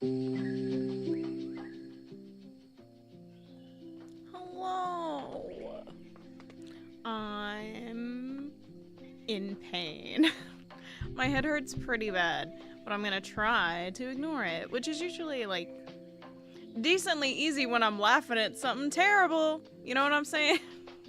Hello. I'm in pain. My head hurts pretty bad, but I'm gonna try to ignore it, which is usually like decently easy when I'm laughing at something terrible. You know what I'm saying?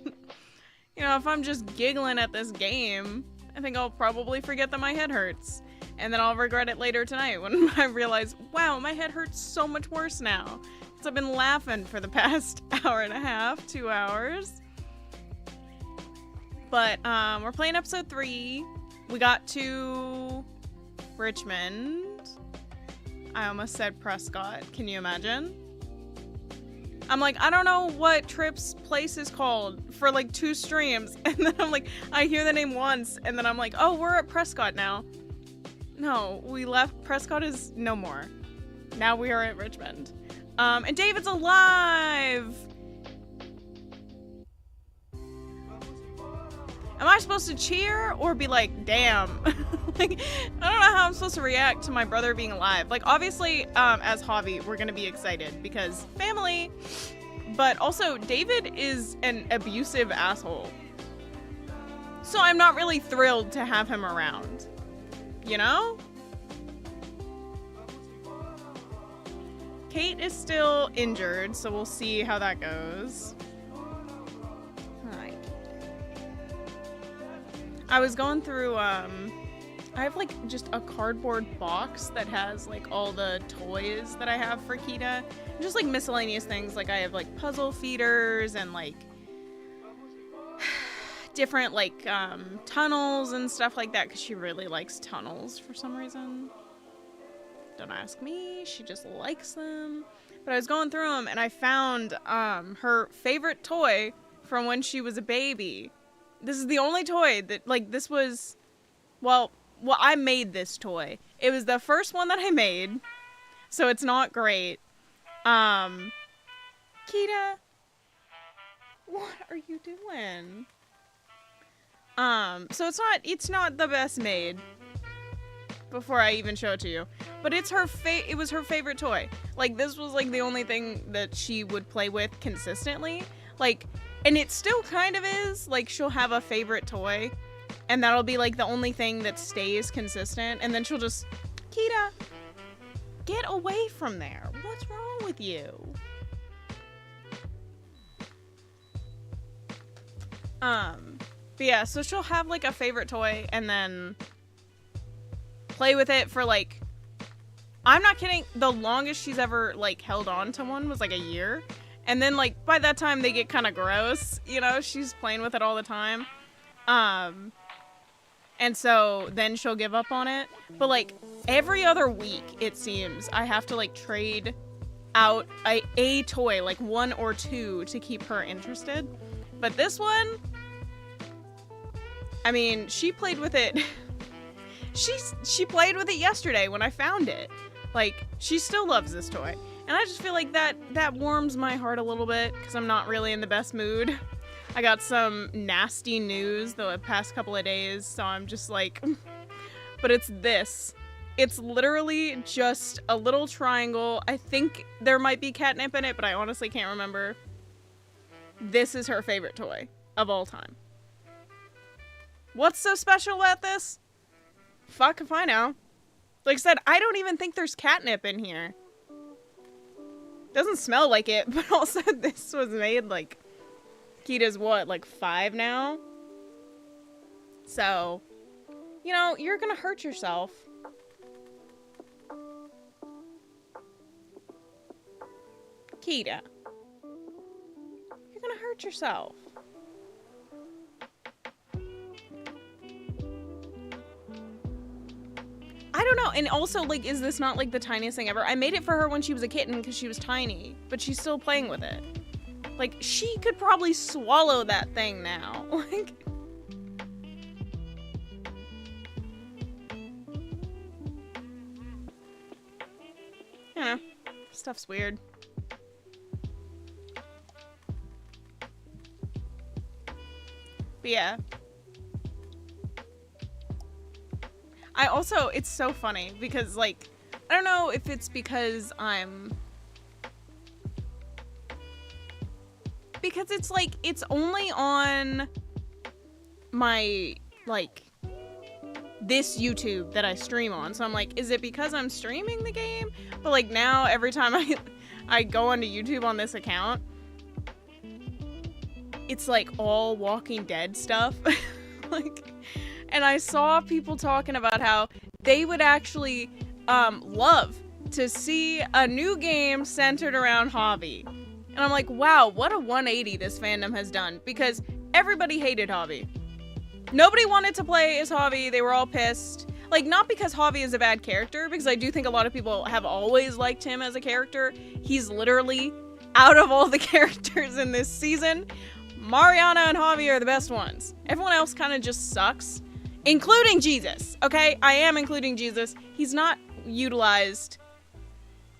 You know, if I'm just giggling at this game, I think I'll probably forget that my head hurts. And then I'll regret it later tonight when I realize, wow, my head hurts so much worse now. Because I've been laughing for the past hour and a half, 2 hours. But we're playing episode 3. We got to Richmond. I almost said Prescott. Can you imagine? I'm like, I don't know what Tripp's place is called for like 2 streams. And then I'm like, I hear the name once. And then I'm like, oh, we're at Prescott now. No, we left. Prescott is no more. Now we are at Richmond. And David's alive! Am I supposed to cheer or be like, damn? Like, I don't know how I'm supposed to react to my brother being alive. Like, obviously, as Javi, we're gonna be excited because family. But also, David is an abusive asshole. So I'm not really thrilled to have him around. You know? Kate is still injured, so we'll see how that goes. Alright. I was going through, I have like just a cardboard box that has like all the toys that I have for Kita. Just like miscellaneous things, like I have like puzzle feeders and like different like tunnels and stuff like that because she really likes tunnels for some reason. Don't ask me, she just likes them. But I was going through them and I found her favorite toy from when she was a baby. This is the only toy that like this was well I made this toy. It was the first one that I made, so it's not great. Kita, what are you doing? So it's not the best made before I even show it to you. But it's it was her favorite toy. Like, this was like the only thing that she would play with consistently. Like, and it still kind of is. Like, she'll have a favorite toy, and that'll be like the only thing that stays consistent. And then she'll just, Kita, get away from there. What's wrong with you? But yeah, so she'll have like a favorite toy and then play with it for like, I'm not kidding, the longest she's ever like held on to one was like a year. And then like by that time they get kind of gross, you know, she's playing with it all the time. And so then she'll give up on it. But like every other week, it seems, I have to like trade out a toy, like 1 or 2 to keep her interested. But this one, I mean, she played with it. She played with it yesterday when I found it. Like, she still loves this toy. And I just feel like that warms my heart a little bit because I'm not really in the best mood. I got some nasty news the past couple of days, so I'm just like, but it's this. It's literally just a little triangle. I think there might be catnip in it, but I honestly can't remember. This is her favorite toy of all time. What's so special about this? Fuck if I know. Like I said, I don't even think there's catnip in here. Doesn't smell like it, but also this was made like, Kita's what, like 5 now? So, you know, you're gonna hurt yourself. Kita. You're gonna hurt yourself. I don't know, and also, like, is this not, like, the tiniest thing ever? I made it for her when she was a kitten because she was tiny, but she's still playing with it. Like, she could probably swallow that thing now. Like, I don't know. Stuff's weird. But yeah. I also, it's so funny because, like, I don't know if it's because because it's like, it's only on my, like, this YouTube that I stream on. So I'm like, is it because I'm streaming the game? But like now every time I go onto YouTube on this account, it's like all Walking Dead stuff. Like, and I saw people talking about how they would actually love to see a new game centered around Hobby. And I'm like, wow, what a 180 this fandom has done, because everybody hated Hobby. Nobody wanted to play as Hobby. They were all pissed. Like, not because Hobby is a bad character, because I do think a lot of people have always liked him as a character. He's literally, out of all the characters in this season, Mariana and Hobby are the best ones. Everyone else kind of just sucks, including Jesus, okay? I am including Jesus. He's not utilized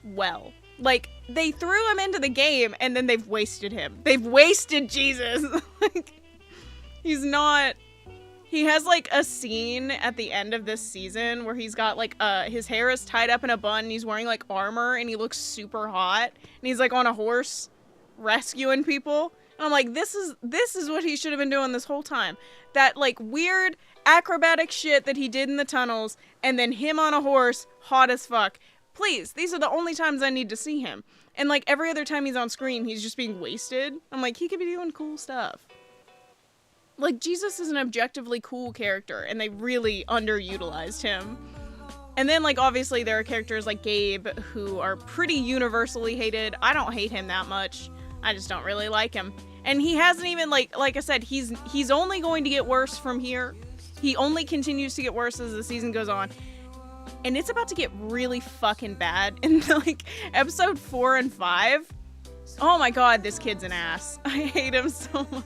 well. Like, they threw him into the game, and then they've wasted him. They've wasted Jesus. Like, he's not... He has, like, a scene at the end of this season where he's got, like, his hair is tied up in a bun, and he's wearing, like, armor, and he looks super hot, and he's, like, on a horse rescuing people. And I'm like, this is what he should have been doing this whole time. That, like, weird acrobatic shit that he did in the tunnels, and then him on a horse, hot as fuck. Please, these are the only times I need to see him. And, like, every other time he's on screen, he's just being wasted. I'm like, he could be doing cool stuff. Like, Jesus is an objectively cool character, and they really underutilized him. And then, like, obviously there are characters like Gabe who are pretty universally hated. I don't hate him that much. I just don't really like him. And he hasn't even, like I said, he's only going to get worse from here. He only continues to get worse as the season goes on. And it's about to get really fucking bad in, like, episode 4 and 5. Oh my god, this kid's an ass. I hate him so much.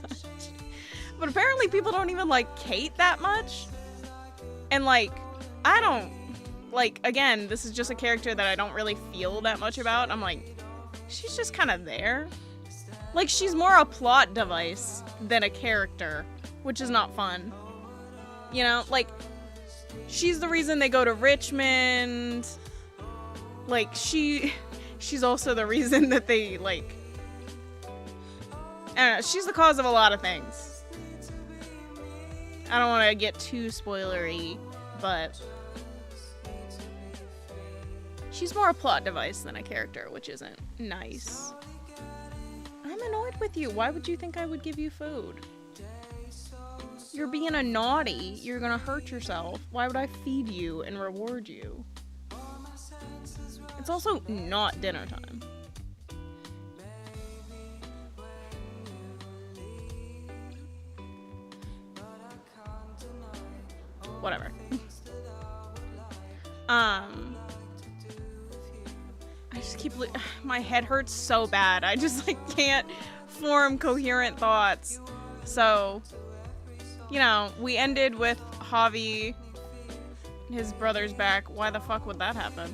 But apparently people don't even like Kate that much. And, like, I don't, like, again, this is just a character that I don't really feel that much about. I'm like, she's just kind of there. Like, she's more a plot device than a character, which is not fun. You know, like, she's the reason they go to Richmond. Like, she's also the reason that they, like, I don't know, she's the cause of a lot of things. I don't want to get too spoilery, but she's more a plot device than a character, which isn't nice. I'm annoyed with you. Why would you think I would give you food? You're being a naughty. You're gonna hurt yourself. Why would I feed you and reward you? It's also not dinner time. Whatever. I just keep, my head hurts so bad. I just, like, can't form coherent thoughts. So, you know, we ended with Javi, his brother's back. Why the fuck would that happen?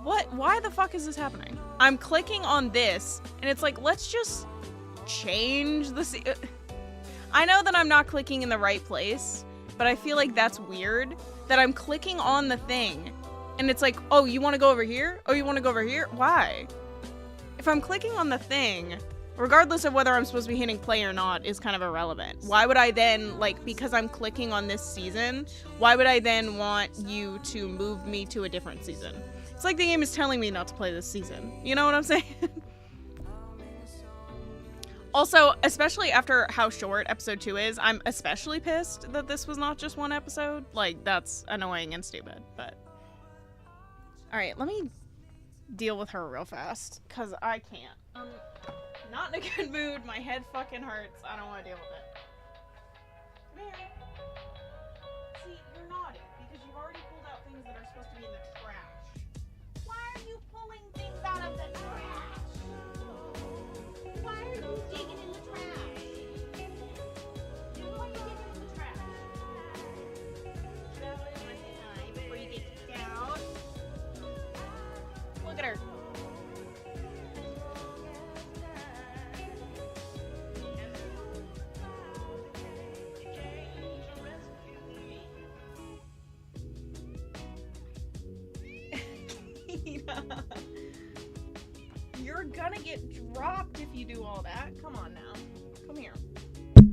What? Why the fuck is this happening? I'm clicking on this, and it's like, let's just change the I know that I'm not clicking in the right place, but I feel like that's weird that I'm clicking on the thing and it's like, oh, you want to go over here? Oh, you want to go over here? Why? If I'm clicking on the thing, regardless of whether I'm supposed to be hitting play or not, is kind of irrelevant. Why would I then, like, because I'm clicking on this season, why would I then want you to move me to a different season? It's like the game is telling me not to play this season. You know what I'm saying? Also, especially after how short episode 2 is, I'm especially pissed that this was not just one episode. Like, that's annoying and stupid, but... Alright, let me deal with her real fast, because I can't. I'm not in a good mood, my head fucking hurts, I don't want to deal with it. Come here. See, you're naughty, because you've already pulled out things that are supposed to be in the trash. Why are you pulling things out of the trash? Why are you digging in the trash? Why are you digging in the trash? That was my time before you get down. Look at her. gonna get dropped if you do all that. Come on now. Come here. Give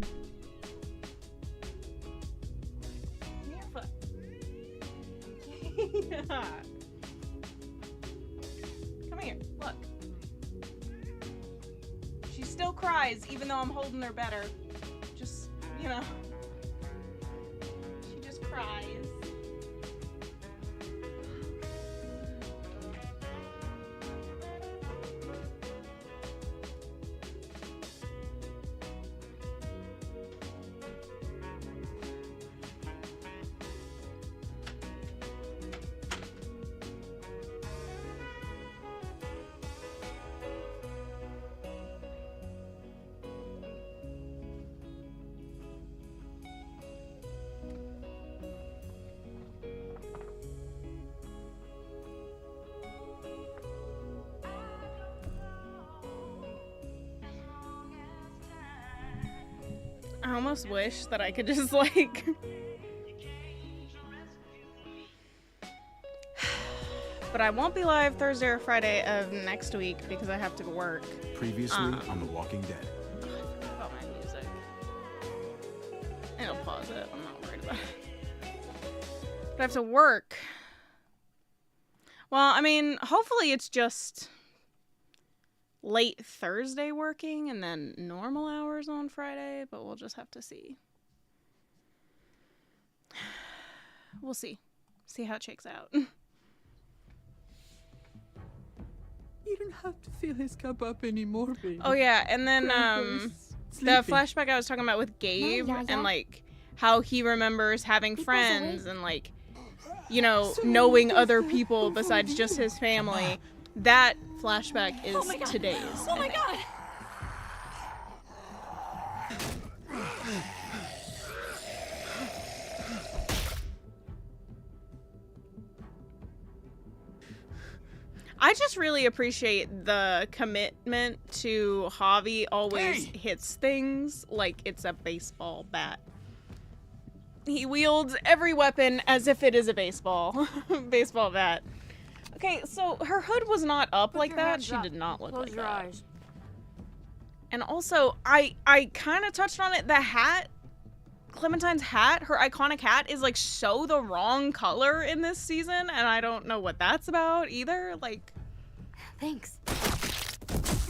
me your foot. Yeah. Come here. Look. She still cries even though I'm holding her better. Just, you know. She just cries. I almost wish that I could just, like... But I won't be live Thursday or Friday of next week because I have to work. Previously on The Walking Dead. I forgot about my music. I'll pause it. I'm not worried about it. But I have to work. Well, I mean, hopefully it's just late Thursday working and then normal hours on Friday, but we'll just have to see. We'll see. See how it shakes out. You don't have to fill his cup up anymore, baby. Oh yeah, and then Grandpa's the sleeping. flashback I was talking about with Gabe and like how he remembers having friends and like, you know, knowing other people besides just his family. That flashback is today's. Oh my god! I just really appreciate the commitment to Javi always hits things like it's a baseball bat. He wields every weapon as if it is a baseball bat. Okay, so her hood was not up like that. She did not look like that. Eyes. And also, I kind of touched on it. The hat, Clementine's hat, her iconic hat, is like so the wrong color in this season, and I don't know what that's about either. Like, Thanks.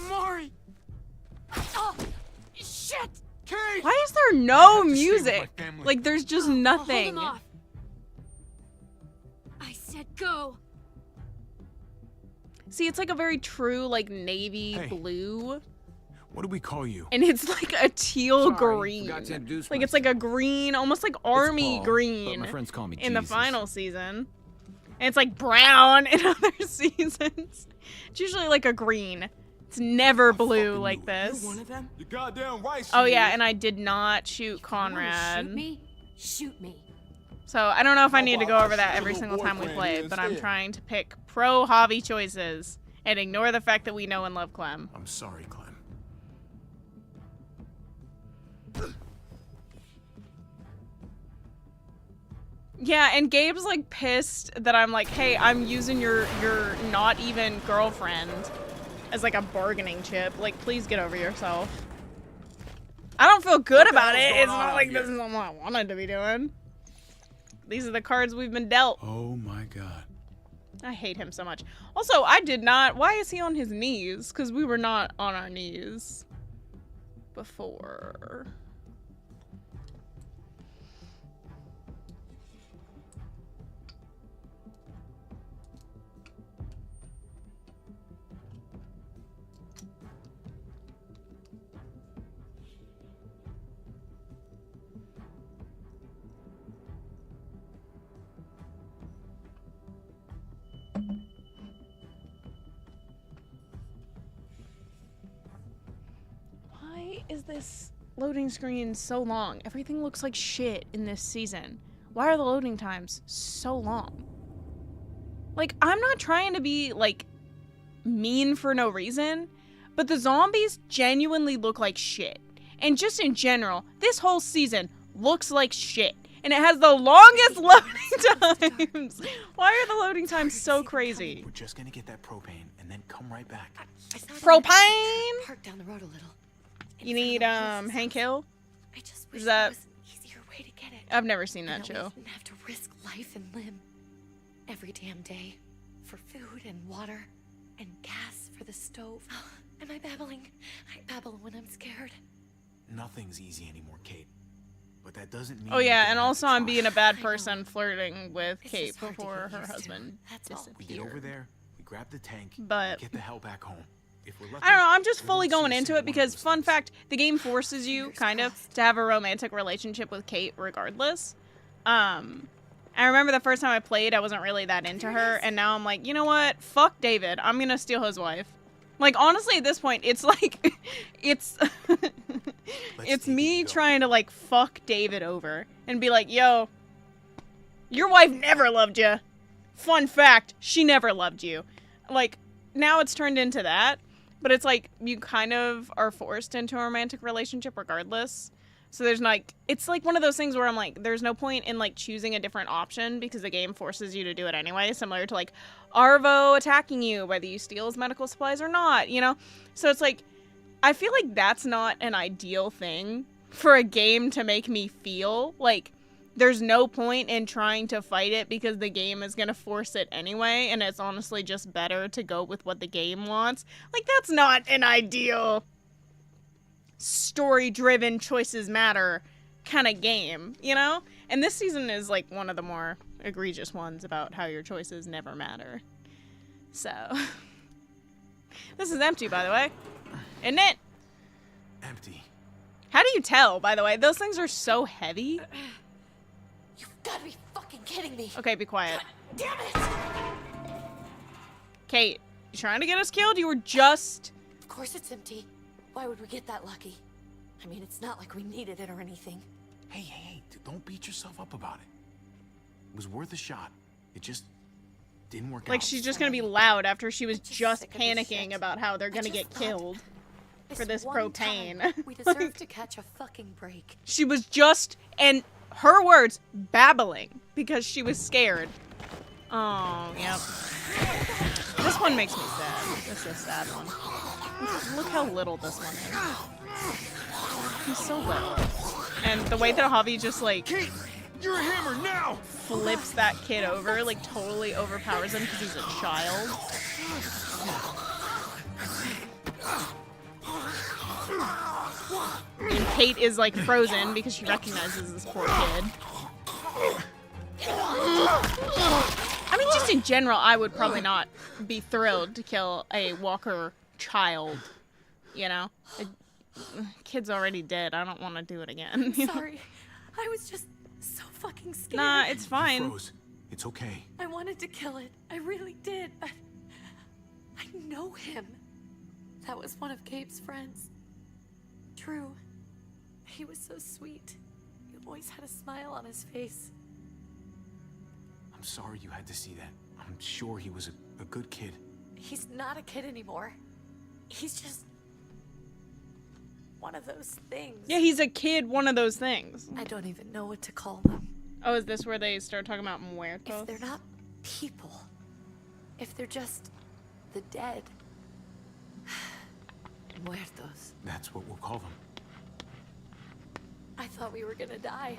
Mari! Oh, shit! Kate! why is there no have to stay with music? my family. Like, there's just I'll nothing. hold him off. I said go. See, it's like a very true, like, navy Hey. blue, What do we call you? and it's like a teal Sorry, green. forgot to introduce Like, it's like a green, almost like army Paul, but green my friends call me in the Jesus. final season. And it's like brown in other seasons. It's usually like a green. It's never blue like this. One of them? You goddamn right. Oh yeah, and I did not shoot You wanna Conrad. shoot me? Shoot me. So I don't know if I need to well, go I'll over that shoot every your single time we boyfriend play, here but I'm instead. trying to pick pro Javi choices and ignore the fact that we know and love Clem. I'm sorry, Clem. Yeah, and Gabe's like pissed that I'm like, hey, I'm using your not even girlfriend as like a bargaining chip. Like, please get over yourself. I don't feel good What the about hell's it. going It's on not out like here? this is what I wanted to be doing. These are the cards we've been dealt. Oh my god. I hate him so much. Also, I did not. Why is he on his knees? Because we were not on our knees before. Why is this loading screen so long? Everything looks like shit in this season. Why are the loading times so long? Like, I'm not trying to be, like, mean for no reason, but the zombies genuinely look like shit. And just in general, this whole season looks like shit. And it has the longest loading times? Why are the loading times so Hurry, crazy? We're just gonna get that propane and then come right back. I saw them Propane? parked down the road a little. In You front of need the horse's Hank house. Hill? I just Is wish that- there was an easier way to get it. I've never seen And that we show. didn't have to risk life and limb every damn day for food and water and gas for the stove. Am I babbling? I babble when I'm scared. Nothing's easy anymore, Kate. But that doesn't mean Oh you yeah, don't and have also to I'm try. being a bad I know. person flirting with It's Kate just hard to before get her used to. husband That's all. We get over disappeared. there, we grab the tank, But get the hell back home. If we're lucky, I don't know, I'm just we fully won't see going a into single it one of because, those fun things. fact, the game forces you, Fingers kind of, crossed. to have a romantic relationship with Kate regardless. I remember the first time I played, I wasn't really that into her, and now I'm like, you know what? Fuck David. I'm gonna steal his wife. Like, honestly, at this point, it's like, it's, it's take it me and go. trying to, like, fuck David over and be like, yo, your wife never loved you. Fun fact, she never loved you. Like, now it's turned into that, but it's like, you kind of are forced into a romantic relationship regardless. So there's like, it's like one of those things where I'm like, there's no point in like choosing a different option because the game forces you to do it anyway, similar to like Arvo attacking you, whether you steal his medical supplies or not, you know? So it's like, I feel like that's not an ideal thing for a game to make me feel. Like, there's no point in trying to fight it because the game is going to force it anyway, and it's honestly just better to go with what the game wants. Like, that's not an ideal story-driven choices matter kind of game, you know? And this season is like one of the more egregious ones about how your choices never matter. So, this is empty, by the way, isn't it? Empty. How do you tell, by the way? Those things are so heavy. You've got to be fucking kidding me. Okay, be quiet. Damn it! Kate, you trying to get us killed? You were just... Of course it's empty. Why would we get that lucky? I mean, it's not like we needed it or anything. Hey, don't beat yourself up about it. It was worth a shot. It just didn't work Like, out. she's just gonna be loud after she was I'm just just sick of this panicking shit. about how they're gonna I get just thought- killed for this one propane. time, we deserve to catch a fucking break. She was just, and her words, babbling because she was scared. Oh, yep. This one makes me sad. This is a sad one. Look how little this one is. He's so little. And the way that Javi just, like, Kate, you're a hammer now! flips that kid over, like, totally overpowers him because he's a child. And Kate is, like, frozen because she recognizes this poor kid. I mean, just in general, I would probably not be thrilled to kill a Walker child, you know? Kid's already dead. I don't want to do it again. you know? Sorry. I was just so fucking scared. Nah, it's You fine. froze. It's okay. I wanted to kill it. I really did. I know him. That was one of Gabe's friends. Drew. He was so sweet. He always had a smile on his face. I'm sorry you had to see that. I'm sure he was a good kid. He's not a kid anymore. He's just one of those things. Yeah, he's a kid, one of those things. I don't even know what to call them. Oh, is this where they start talking about muertos? If they're not people, if they're just the dead. Muertos. That's what we'll call them. I thought we were gonna die.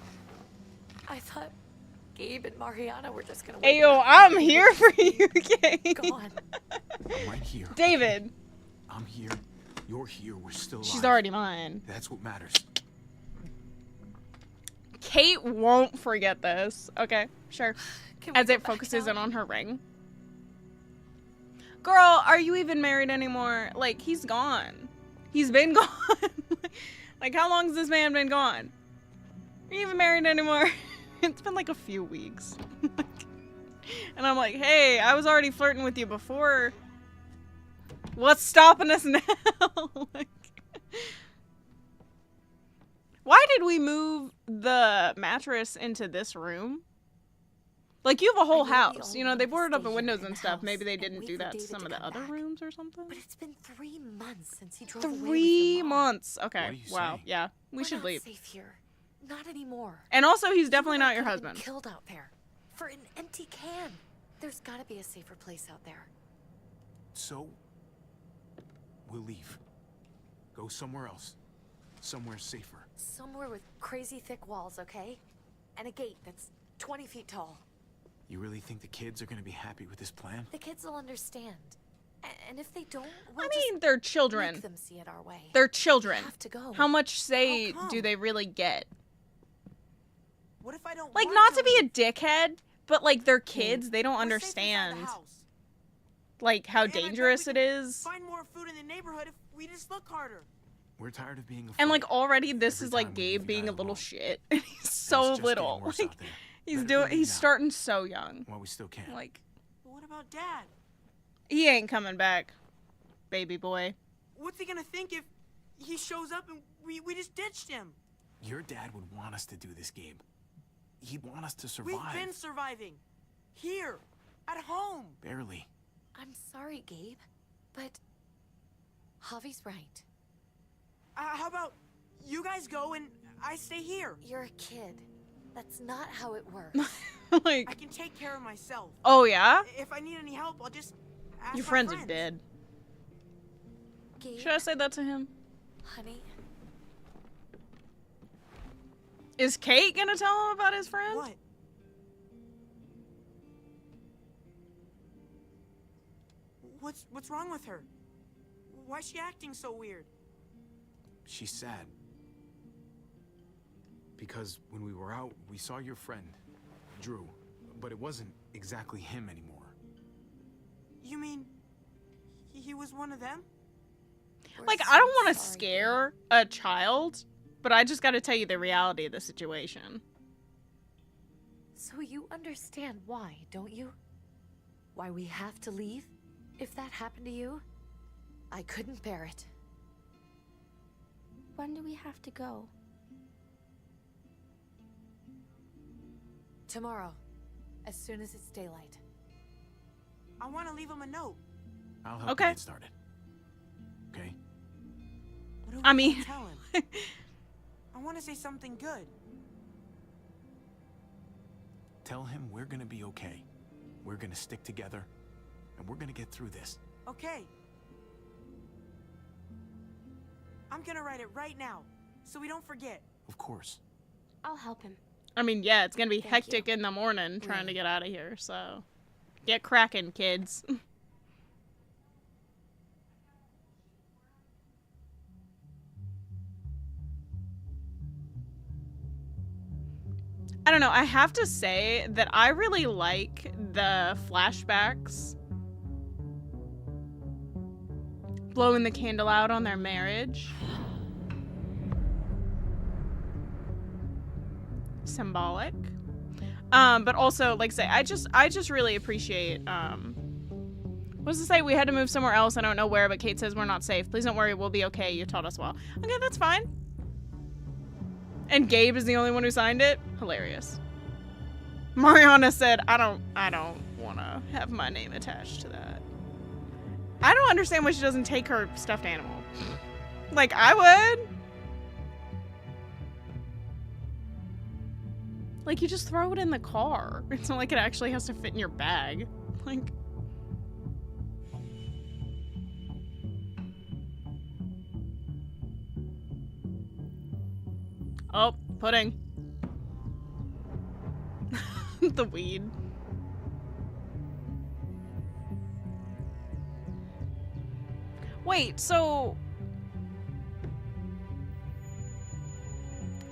I thought Gabe and Mariana were just gonna wake Ayo, up I'm here for you, Kate. gone. I'm right here. David. I'm here. You're here. We're still alive. She's already mine. That's what matters. Kate won't forget this. Okay, sure. Can we As go it back focuses now? in on her ring. Girl, are you even married anymore? Like, he's gone. He's been gone. Like, how long has this man been gone? Are you even married anymore? It's been like a few weeks. And I'm like, hey, I was already flirting with you before. What's stopping us now? Like, why did we move the mattress into this room? Like, you have a whole I really house. only You know, they wanted to boarded up stay the here windows in and the stuff. Maybe house they and didn't wait do for that to David some to of the come other back. rooms or something. But it's been 3 months since he drove away with 3 your mom. months. What Okay. are you Wow. saying? Yeah. We We're should not leave. safe here. Not anymore. And also, he's You definitely and I not your could've been husband. Killed out there. for an empty can. There's gotta be a safer place out there. So, we'll leave. Go somewhere else. Somewhere safer. Somewhere with crazy thick walls, okay? And a gate that's 20 feet tall. You really think the kids are gonna be happy with this plan? The kids will understand. And if they don't, we'll I mean, they're just children. make them see it our way. They're children. We have to go. How much say How come? do they really get? What if I don't Like, want not to be a leave? dickhead, but like they're kids. They don't We're safe inside the understand house. like how And I bet we dangerous it could is. Find more food in the neighborhood if we just look harder. We're tired of being afraid. And like already this Every is like time we leave Gabe you being a guys little alone. shit. And he's And so it's just getting little. worse Like out there. he's Better doing leave he's now, starting so young. while we still can. Like But what about Dad? he ain't coming back, baby boy. What's he gonna think if he shows up and we just ditched him? Your dad would want us to do this, Gabe. He'd want us to survive. We've been surviving. Here. At home. Barely. I'm sorry, Gabe, but Javi's right. How about you guys go and I stay here? You're a kid. That's not how it works. I Like can take care of myself. oh yeah? If I need any help, I'll just ask Your my friends are dead. Gabe, Should I say that to him? honey, Is Kate gonna tell him about his friend? What? What's wrong with her? Why is she acting so weird? She's sad. Because when we were out, we saw your friend, Drew. But it wasn't exactly him anymore. You mean he was one of them? we're Like so I don't want to sorry, scare a child, but I just got to tell you the reality of the situation. Gabe. So you understand why, don't you? Why we have to leave? If that happened to you, I couldn't bear it. When do we have to go? Tomorrow, as soon as it's daylight. I want to leave him a note. I'll help Okay. you get started. Okay? What do we I mean- tell him? I want to say something good. Tell him we're gonna be okay. We're gonna stick together. And we're gonna get through this. Okay. I'm gonna write it right now, so we don't forget. Of course. I'll help him. I mean, yeah, it's gonna be Thank hectic you. in the morning trying to Really. get out of here. So get cracking, kids. I don't know. I have to say that I really like the flashbacks. Blowing the candle out on their marriage. Symbolic. But also, like I say, I just really appreciate, what does it say? We had to move somewhere else. I don't know where, but Kate says we're not safe. Please don't worry. We'll be okay. You taught us well. Okay, that's fine. And Gabe is the only one who signed it? Hilarious. Mariana said, I don't want to have my name attached to that. I don't understand why she doesn't take her stuffed animal. Like, I would. Like, you just throw it in the car. It's not like it actually has to fit in your bag. Like... Oh, pudding. The weed. Wait, so...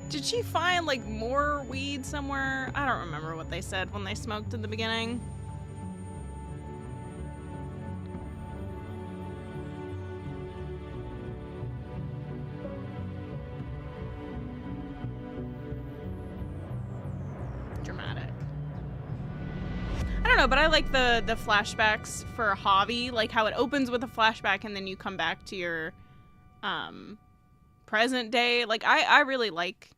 Did she find, like, more weed somewhere? I don't remember what they said when they smoked in the beginning. Dramatic. I don't know, but I like the flashbacks for Javi, like how it opens with a flashback and then you come back to your present day. Like I really like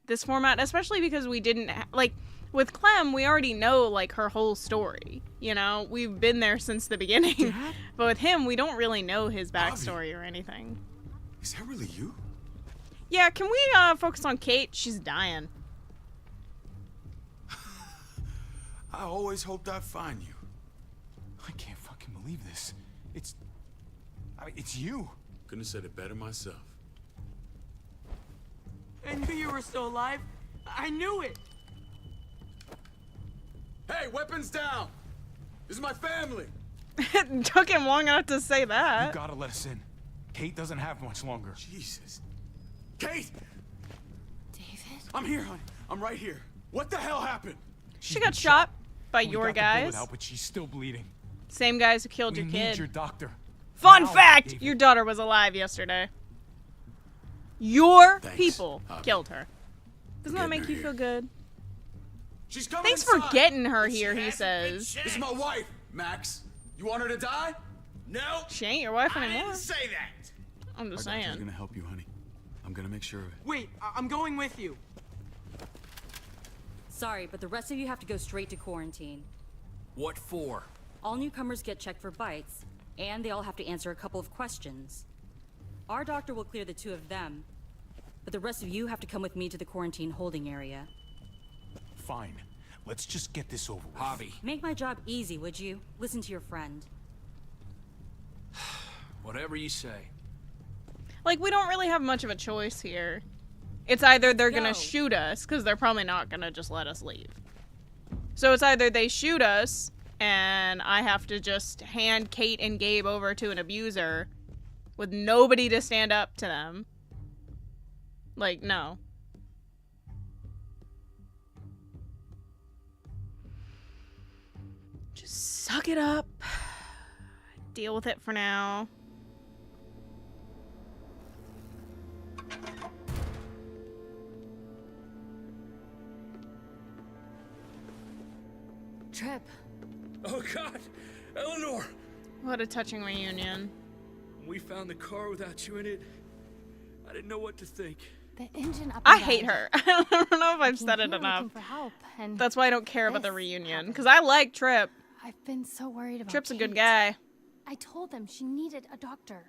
this format, especially because we didn't like with Clem, we already know like her whole story. You know, we've been there since the beginning. Dad? But with him, we don't really know his backstory or anything. Is that really you? Yeah, can we focus on Kate? She's dying. I always hoped I'd find you. I can't fucking believe this. It's you. Couldn't have said it better myself. I knew you were still alive. I knew it. Hey, weapons down! This is my family! It took him long enough to say You that. gotta let us in. Kate doesn't have much longer. Jesus. Kate! David? I'm here, honey. I'm right here. What the hell happened? She got shot by We your got the bullet guys. out, but she's still bleeding. Same guys who killed We your need kid. your doctor. Fun Now, fact! David. Your daughter was alive yesterday. Your Thanks, people Javi. killed her. Doesn't that getting make her you here. feel good? She's coming Thanks inside. for getting her here, he says. This is my wife, Max. You want her to die? No. She ain't your wife I anymore. didn't say that. I'm just Our doctor's saying. gonna help you, honey. I'm gonna make sure of it. Wait, I'm going with you. Sorry, but the rest of you have to go straight to quarantine. What for? All newcomers get checked for bites, and they all have to answer a couple of questions. Our doctor will clear the two of them, but the rest of you have to come with me to the quarantine holding area. Fine. Let's just get this over with. Javi, Make my job easy, would you? Listen to your friend. whatever you say. Like, we don't really have much of a choice here. It's either they're gonna Go. shoot us, because they're probably not gonna just let us leave. So it's either they shoot us, and I have to just hand Kate and Gabe over to an abuser with nobody to stand up to them. Like, no. Just suck it up. Deal with it for now. Trip. Oh God, Eleanor! What a touching reunion. When we found the car without you in it, I didn't know what to think. The engine up I and hate down. her. I don't know if I've Came said it here enough. looking for help, and That's why I don't care about the this reunion. happened. Because I like Trip. I've been so worried about Trip's a good Kate. guy. I told them she needed a doctor.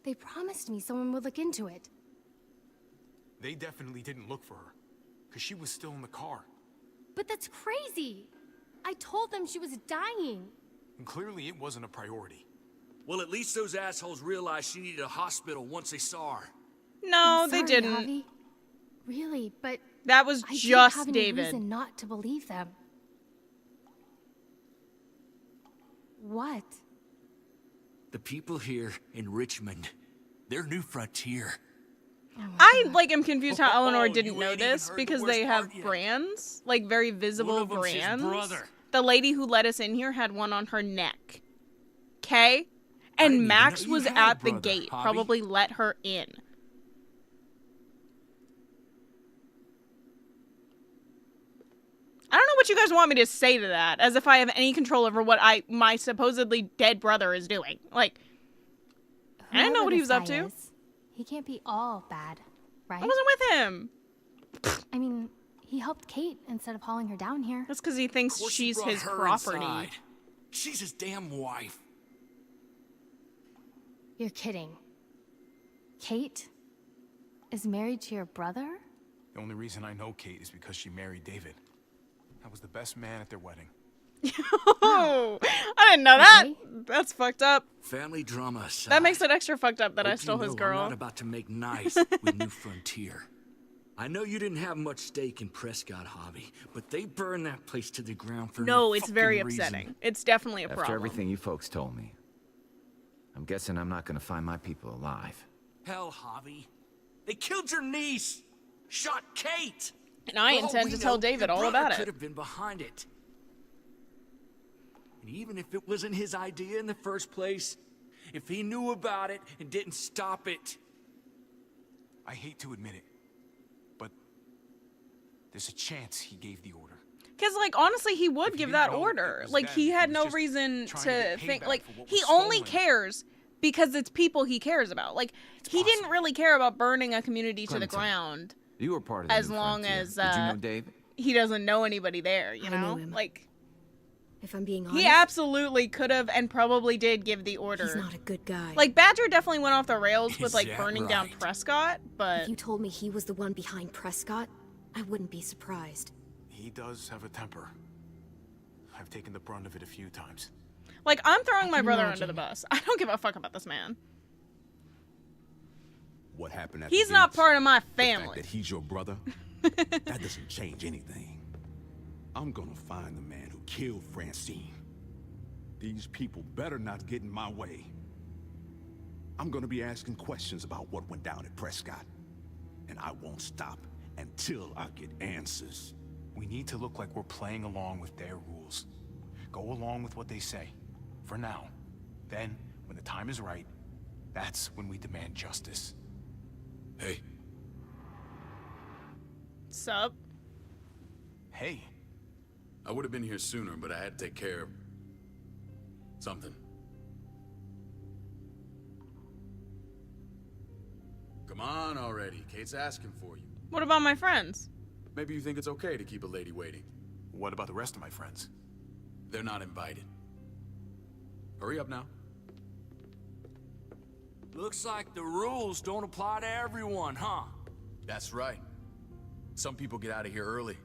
They promised me someone would look into it. They definitely didn't look for her, because she was still in the car. But that's crazy. I told them she was dying. And clearly it wasn't a priority. Well, at least those assholes realized she needed a hospital once they saw her. No, I'm they sorry, didn't. Javi. Really, but That was I didn't just have any David. reason not to believe them. What? The people here in Richmond, their new frontier. I am confused how Oh, Eleanor you didn't ain't know even this heard the because worst they have part yet. brands, like very visible One of them's his brands. brother. The lady who let us in here had one on her neck. Okay? didn't And even Max know you was had a at the brother, gate, Javi. probably let her in. I don't know what you guys want me to say to that, as if I have any control over what my supposedly dead brother is doing. Like, I didn't know Whoever what he this was up guy to. is, he can't be all bad, right? I wasn't with him. I mean, he helped Kate instead of hauling her down here. That's because he thinks Of course he she's brought his her property. inside. She's his damn wife. You're kidding. Kate is married to your brother? The only reason I know Kate is because she married David. I was the best man at their wedding. Oh, I didn't know that. Okay. That's fucked up. Family drama aside. That makes it extra fucked up that I hope stole you his know girl. I'm not about to make nice with New Frontier. I know you didn't have much stake in Prescott Hobby, but they burned that place to the ground for No, no it's very fucking reason. upsetting. It's definitely a After problem. everything you folks told me, I'm guessing I'm not gonna find my people alive. Hell, Hobby. They killed your niece. Shot Kate. And I For all intend we to tell know, David your all brother about could it. have been behind it. And even if it wasn't his idea in the first place, if he knew about it and didn't stop it, I hate to admit it, but there's a chance he gave the order. Because, honestly, he would If he give didn't that know it order. was Like, them, he he had was no just reason trying to to get think. payback Like, for what he was only stolen. cares because it's people he cares about. Like, he didn't possible. really care about burning a community to the Clementine. ground. You were part of the As New long Frontier. as, Did you know David? He doesn't know anybody there, you I know? knew him. Like, If I'm being honest, he absolutely could have and probably did give the order. he's not a good guy. Like, Badger definitely went off the rails with, Is like, that burning down right? Prescott, but if you told me he was the one behind Prescott, I wouldn't be surprised. He does have a temper. I've taken the brunt of it a few times. Like, I'm throwing my can brother imagine. under the bus. I don't give a fuck about this man. What happened at He's the not gates, part of my the fact family. that he's your brother, that doesn't change anything. I'm gonna find the man who killed Francine. These people better not get in my way. I'm gonna be asking questions about what went down at Prescott. And I won't stop until I get answers. We need to look like we're playing along with their rules. Go along with what they say. For now. Then, when the time is right, that's when we demand justice. Hey, Sup? Hey, I would have been here sooner, but I had to take care of something. Come on already. Kate's asking for you. What about my friends? Maybe you think it's okay to keep a lady waiting. what about the rest of my friends? They're not invited. Hurry up now. Looks like the rules don't apply to everyone, huh? That's right. Some people get out of here early.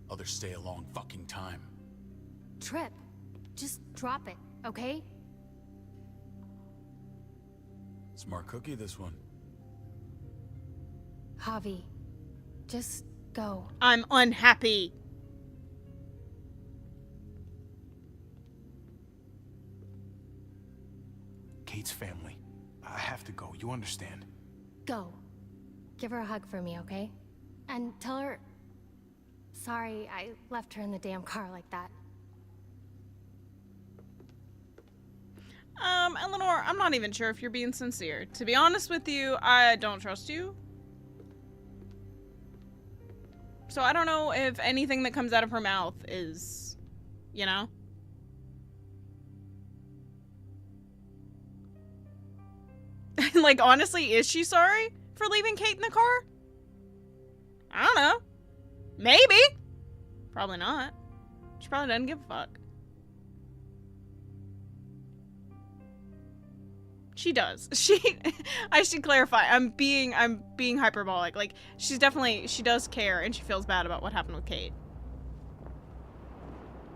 Others stay a long fucking time. Trip, just drop it, okay? Smart cookie, this one. Javi, just go. I'm unhappy. Kate's family. I have to go, you understand? Go. Give her a hug for me, okay? And tell her... Sorry, I left her in the damn car like that. Eleanor, I'm not even sure if you're being sincere. To be honest with you, I don't trust you. So I don't know if anything that comes out of her mouth is, you know? Like, honestly, is she sorry for leaving Kate in the car? I don't know. Maybe. Probably not. She probably doesn't give a fuck. She does. I should clarify. I'm being hyperbolic. Like, she does care and she feels bad about what happened with Kate.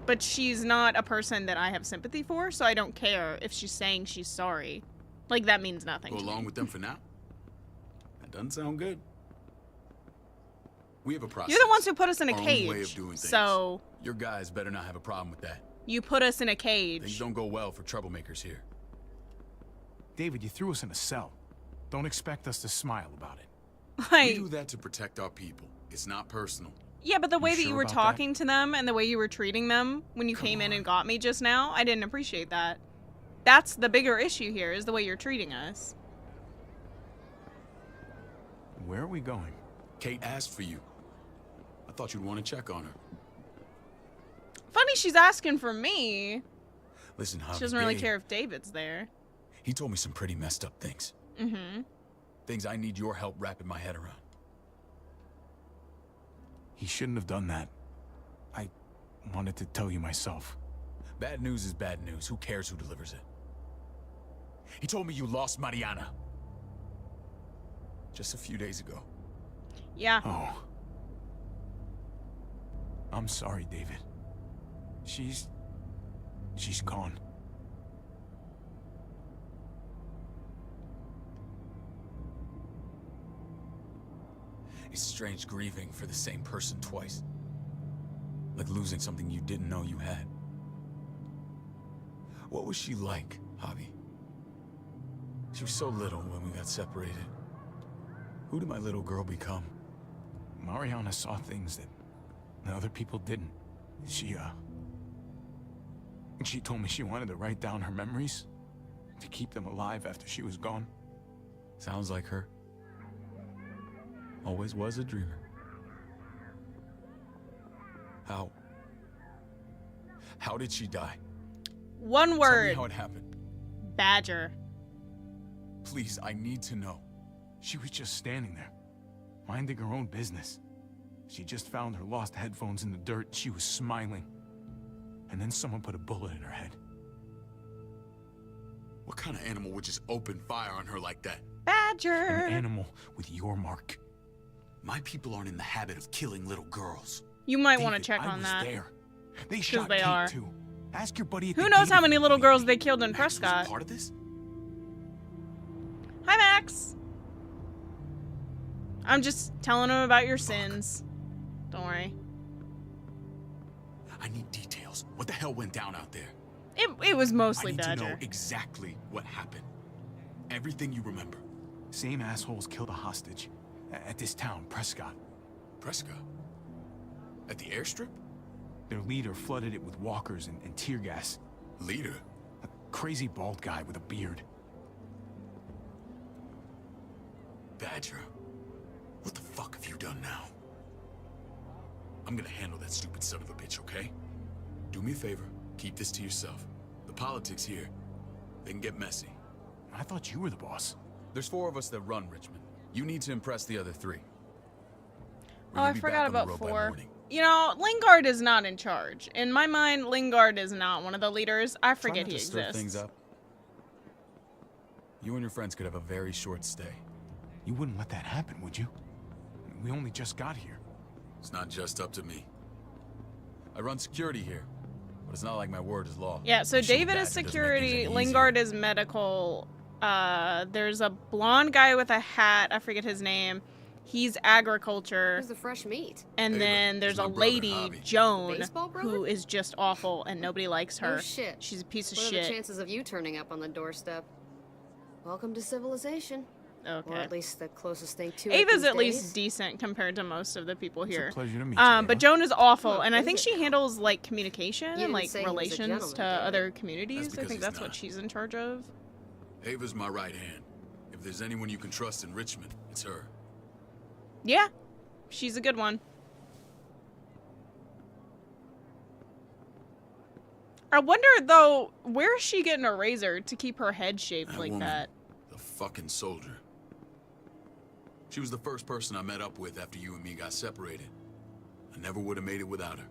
But she's not a person that I have sympathy for, so I don't care if she's saying she's sorry. Like, that means nothing Go to along me. with them for now? That doesn't sound good. We have a process. You're the ones who put us in a Our own cage. way of doing things. So Your guys better not have a problem with that. you put us in a Things cage. don't go well for troublemakers here. David, you threw us in a cell. Don't expect us to smile about it. We Like, do that to protect our people. It's not personal. yeah, but the way that sure you were about that? talking to them and the way you were treating them when you Come came in on. and got me just now, I didn't appreciate that. That's the bigger issue here, is the way you're treating us. Where are we going? Kate asked for you. I thought you'd want to check on her. Funny she's asking for me. Listen, Javi, She doesn't really Dave, care if David's there. He told me some pretty messed up things. Mm-hmm. Things I need your help wrapping my head around. He shouldn't have done that. I wanted to tell you myself. Bad news is bad news. Who cares who delivers it? He told me you lost Mariana. Just a few days ago. Yeah. Oh. I'm sorry, David. She's gone. It's strange grieving for the same person twice. Like losing something you didn't know you had. What was she like, Javi? She was so little when we got separated. Who did my little girl become? Mariana saw things that other people didn't. She told me she wanted to write down her memories to keep them alive after she was gone. Sounds like her. Always was a dreamer. How did she die? One Tell me word. how it happened. Badger. Please, I need to know. She was just standing there, minding her own business. She just found her lost headphones in the dirt. She was smiling. And then someone put a bullet in her head. What kind of animal would just open fire on her like that? Badger. An animal with your mark. My people aren't in the habit of killing little girls. You might want to David, check I on was that. There. They shot they Kate are. too. Ask your buddy at Who the knows gate how if many he little knew girls anything. they killed in Max was Prescott? part of this? Hi, Max. I'm just telling him about your sins. Don't worry. I need details. What the hell went down out there? It was mostly I need Badger. to know exactly what happened. Everything you remember. Same assholes killed a hostage at this town, Prescott. Prescott? At the airstrip? Their leader flooded it with walkers and tear gas. Leader? A crazy bald guy with a beard. Badger, what the fuck have you done now? I'm gonna handle that stupid son of a bitch, okay? Do me a favor, keep this to yourself. The politics here, they can get messy. I thought you were the boss. There's 4 of us that run Richmond. You need to impress the other 3. Oh, I forgot about 4. You know, Lingard is not in charge. In my mind, Lingard is not one of the leaders. I forget he Stir exists. things up. You and your friends could have a very short stay. You wouldn't let that happen, would you? We only just got here. It's not just up to me. I run security here, but it's not like my word is law. Yeah, so Sure, David Badger is doesn't make things security, any Lingard is medical. There's a blonde guy with a hat, I forget his name. He's agriculture. Where's the fresh meat? And Ava, then there's he's my a brother, lady, Javi. Joan, Baseball brother? who is just awful and nobody likes her. Oh shit. She's a piece of What are shit. the chances of you turning up on the doorstep? Welcome to civilization. Okay. Or at least the closest thing to it Ava's these at days. least decent compared to most of the people It's here. a pleasure to meet you, Ava. But Joan is awful, Well, and I is think it she now? handles like communication You and didn't like say he was a relations gentleman, to did you? other communities. I because think he's that's what not. she's in charge of. Ava's my right hand. If there's anyone you can trust in Richmond, it's her. Yeah, she's a good one. I wonder though, where is she getting a razor to keep her head shaped That like woman, that? the fucking soldier. She was the first person I met up with after you and me got separated. I never would have made it without her.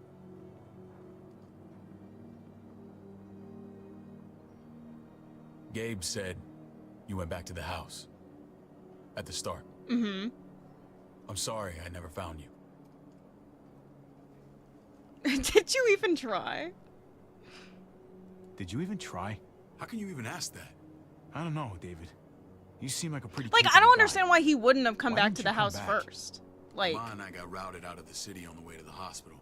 Gabe said you went back to the house. At the start. Mm-hmm. I'm sorry I never found you. Did you even try? Did you even try? How can you even ask that? I don't know, David. You seem like a pretty Like, I capable don't guy. understand why he wouldn't have come Why back didn't to you the come house back? first. Like, Ma and I got routed out of the city on the way to the hospital.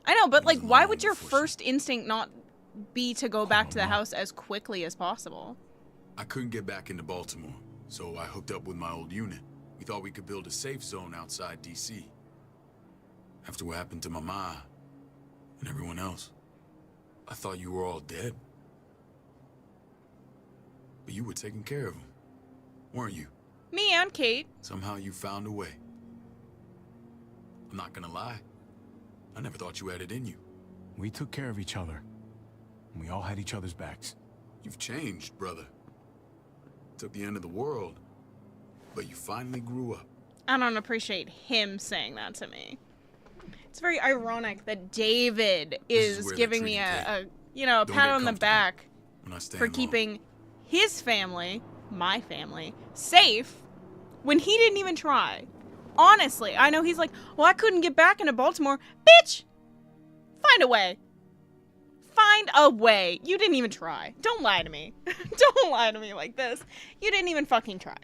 I know, but It like, was why long, would your unfortunately. first instinct not be to go back to the Ma. house as quickly as possible? I couldn't get back into Baltimore, so I hooked up with my old unit. We thought we could build a safe zone outside DC. After what happened to my ma and everyone else, I thought you were all dead. But you were taking care of them, weren't you? Me and Kate. Somehow you found a way. I'm not gonna lie. I never thought you had it in you. We took care of each other. And we all had each other's backs. You've changed, brother. Took the end of the world, but you finally grew up. I don't appreciate him saying that to me. It's very ironic that David This is is where they giving treat me you, a Kate. a Don't pat get on the comfortable back When I stand for long. keeping his family, my family, safe when he didn't even try. Honestly, I know he's like, well, I couldn't get back into Baltimore. Bitch! Find a way. Find a way. You didn't even try. Don't lie to me. Don't lie to me like this. You didn't even fucking try.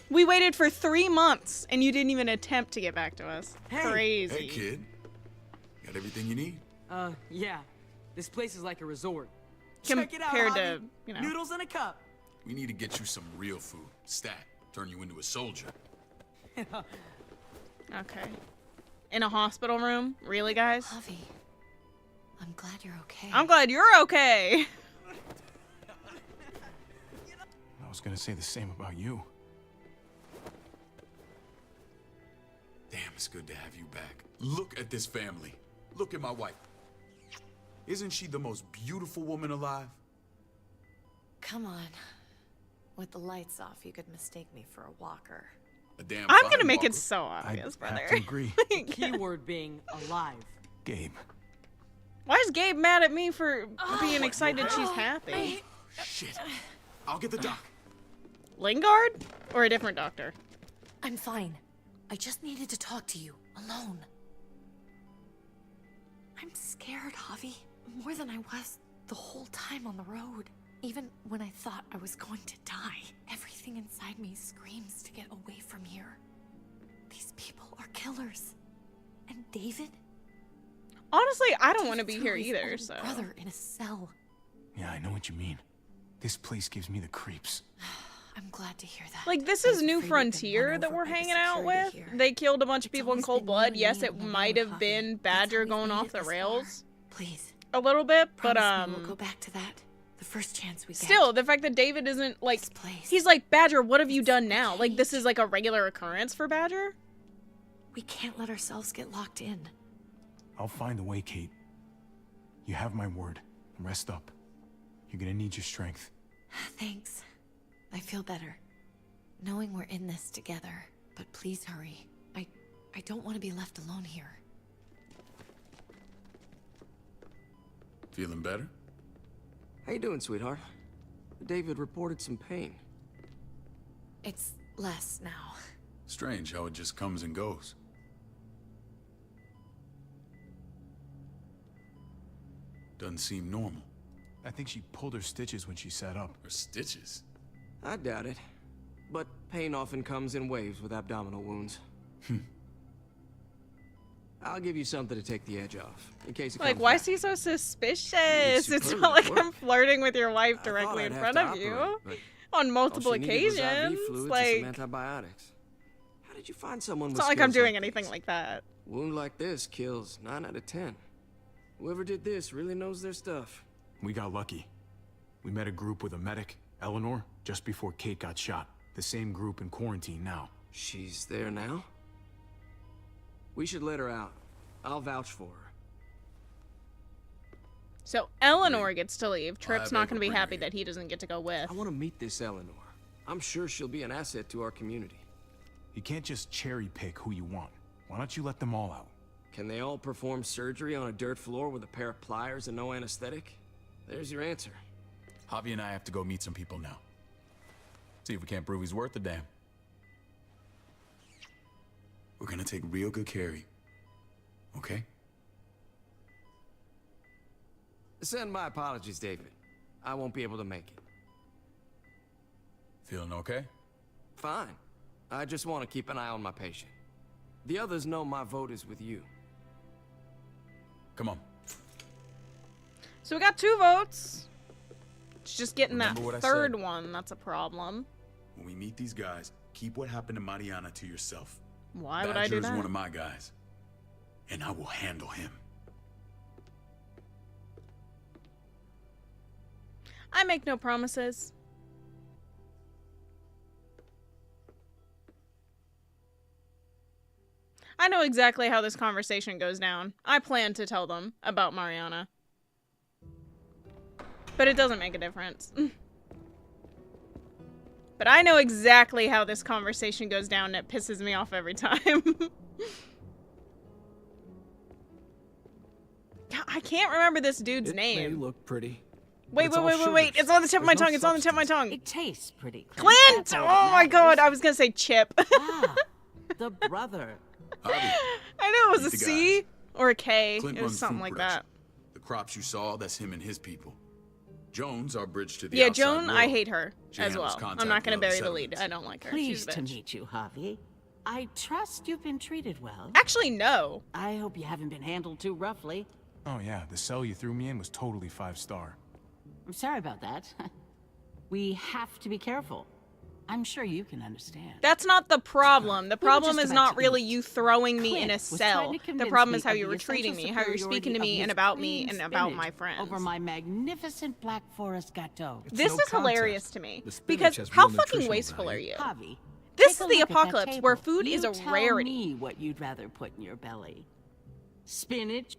We waited for 3 months and you didn't even attempt to get back to us. Hey. Crazy. Hey, kid. Got everything you need? Yeah. This place is like a resort. Check it out, Compared to, Javi. you know. Noodles in a cup. We need to get you some real food. Stat. Turn you into a soldier. Okay. In a hospital room? Really, guys? Javi, I'm glad you're okay. I'm glad you're okay. I was gonna say the same about you. Damn, it's good to have you back. Look at this family. Look at my wife. Isn't she the most beautiful woman alive? Come on. With the lights off, you could mistake me for a walker. A damn I'm fine gonna make walker. it so obvious, I brother. have to agree. Keyword being alive. Gabe. Why is Gabe mad at me for being excited she's Oh, happy? Shit. I'll get the doc. Lingard? Or a different doctor? I'm fine. I just needed to talk to you. alone. I'm scared, Javi. More than I was the whole time on the road. Even when I thought I was going to die, everything inside me screams to get away from here. These people are killers. And David? Honestly, I don't want to be here either, so. Brother in a cell. Yeah, I know what you mean. This place gives me the creeps. I'm glad to hear that. Like, this is New Frontier that we're hanging out with. They killed a bunch of people in cold blood. Yes, it might have been Badger going off the rails. Please. A little bit, but we'll go back to that. The first chance we get. Still, the fact that David isn't like, he's like, Badger, what have you done now? Like, this is like a regular occurrence for Badger. We can't let ourselves get locked in. I'll find a way, Kate. You have my word. Rest up. You're gonna need your strength. Thanks. I feel better. Knowing we're in this together. But please hurry. I don't want to be left alone here. Feeling better? How you doing, sweetheart? David reported some pain. It's less now. Strange how it just comes and goes. Doesn't seem normal. I think she pulled her stitches when she sat up. Her stitches? I doubt it. But pain often comes in waves with abdominal wounds. I'll give you something to take the edge off, in case it comes why back. is he so suspicious? It's not like I'm flirting with your wife directly in front of you. On multiple occasions. Like, some antibiotics. How did you find someone with it's not like I'm skills doing like anything this? like that. Wound like this kills 9 out of 10. Whoever did this really knows their stuff. We got lucky. We met a group with a medic, Eleanor, just before Kate got shot. The same group in quarantine now. She's there now? We should let her out. I'll vouch for her. So Eleanor gets to leave. Tripp's have not going to be Ava happy that he doesn't get to go with. I want to meet this Eleanor. I'm sure she'll be an asset to our community. You can't just cherry pick who you want. Why don't you let them all out? Can they all perform surgery on a dirt floor with a pair of pliers and no anesthetic? There's your answer. Javi and I have to go meet some people now. See if we can't prove he's worth the damn. We're gonna take real good care of you. Okay? Send my apologies, David. I won't be able to make it. Feeling okay? Fine. I just want to keep an eye on my patient. The others know my vote is with you. Come on. So we got 2 votes. It's just getting Remember what I that third said? one that's a problem. When we meet these guys, keep what happened to Mariana to yourself. Why would I do Badger's that? one of my guys, and I will handle him. I make no promises. I know exactly how this conversation goes down. I plan to tell them about Mariana. But it doesn't make a difference. But I know exactly how this conversation goes down, and it pisses me off every time. I can't remember this dude's It name. may look pretty. Wait. It's on the tip of my tongue. It's on the tip of my tongue. It tastes pretty. Clint! Oh my god, I was gonna say Chip. The brother. I knew it was Meet a the C guys. or a K. Clint It was runs something food like production. that. The crops you saw, that's him and his people. Joan's our bridge to the Yeah, outside Joan, I world. hate her She as handles well. contact I'm not gonna with other bury the lead. settlements. I don't like her. She's Pleased a to bitch. meet you, Javi. I trust you've been treated well. Actually, no. I hope you haven't been handled too roughly. Oh yeah, the cell you threw me in was totally 5-star. I'm sorry about that. We have to be careful. I'm sure you can understand. That's not the problem. The We were problem just is about not to really eat. you throwing me in Clint a was trying cell. to The convince problem me is how of you the were treating essential me, how you're speaking to superiority me of and his about me cream and about spinach my friends. over my magnificent Black Forest gâteau. This no is hilarious contest. to me. The spinach Because has how real fucking nutritional wasteful are value. you? Javi, This take is a the look at that apocalypse where table. food is You a tell rarity. me what you'd rather put in your belly. Spinach.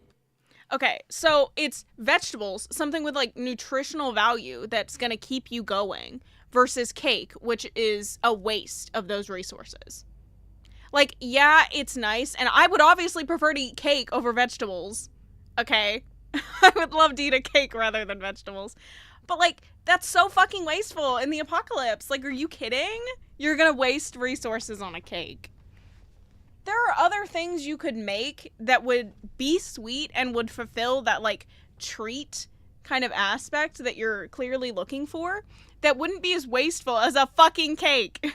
Okay, so it's vegetables, something with like nutritional value that's gonna keep you going, versus cake, which is a waste of those resources. Like, yeah, it's nice, and I would obviously prefer to eat cake over vegetables. Okay? I would love to eat a cake rather than vegetables. But like, that's so fucking wasteful in the apocalypse. Like, are you kidding? You're gonna waste resources on a cake. there are other things you could make that would be sweet and would fulfill that, like, treat kind of aspect that you're clearly looking for that wouldn't be as wasteful as a fucking cake.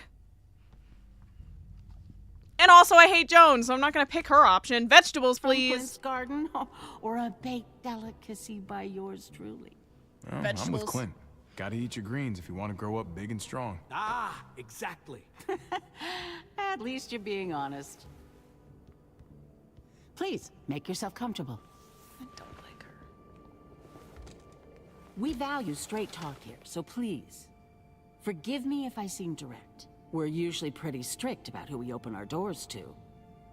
And also, I hate Joan, so I'm not gonna pick her option. Vegetables, please. From Clint's garden, or a baked delicacy by yours truly. Well, I'm with Clint. Gotta eat your greens if you want to grow up big and strong. Ah, exactly. At least you're being honest. Please, make yourself comfortable. I don't like her. We value straight talk here, so please, forgive me if I seem direct. We're usually pretty strict about who we open our doors to.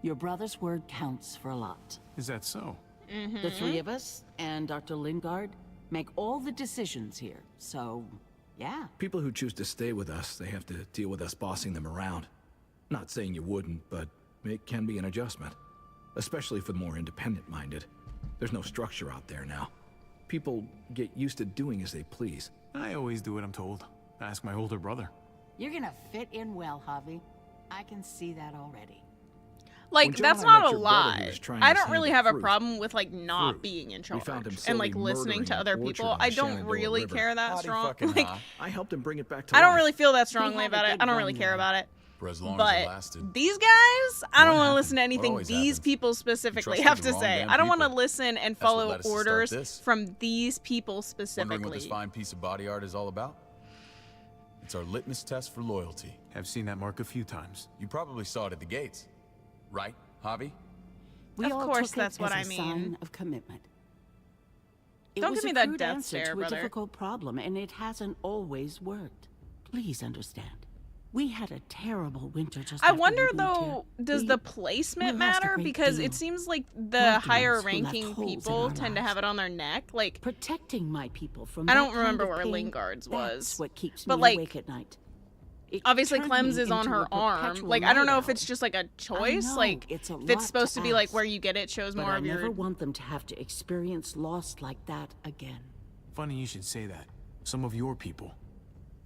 Your brother's word counts for a lot. Is that so? Mm-hmm. The three of us and Dr. Lingard make all the decisions here, so yeah. People who choose to stay with us, they have to deal with us bossing them around. Not saying you wouldn't, but it can be an adjustment. Especially for the more independent-minded. There's no structure out there now. People get used to doing as they please. I always do what I'm told. Ask my older brother. You're gonna fit in well, Javi. I can see that already. Like, that's not a lie. I don't really have a fruit. problem with, like, not being in charge and, like, listening to other people. I don't really care that strong. Like, I helped him bring it back to I don't life. really feel that strongly about it. I don't really care about it. For as long as it But lasted. these guys, I don't want to listen to anything always these happens? people specifically trusted have the to wrong say. damn I don't want to people. listen and That's what follow led us to start orders this. from these people Wondering specifically. what this fine piece of body art is all about? It's our litmus test for loyalty. I've seen that mark a few times. You probably saw it at the gates. Right, Javi? We Of all course, took that's it what as I a sign mean. of commitment. It Don't was give me a that crude death answer stare, to brother. a difficult problem, and it hasn't always worked. Please understand. We had a terrible winter just I after wonder, we moved though, here. does We- the placement we lost a matter? great Because deal. it seems like Loved the ones higher who left ranking holes in people our tend to lives. have it on their neck. Like, Protecting my people from I that don't kind remember of where pain, Lingard's was. That's what keeps But, me like, awake at night. It obviously turned Clem's me is on into her a arm. perpetual Like, I don't know if night it's owl. just like a choice. know, Like, it's a if it's lot supposed to be like ask, where you get it shows but more I of never your. want them to have to experience loss like that again. Funny you should say that. Some of your people,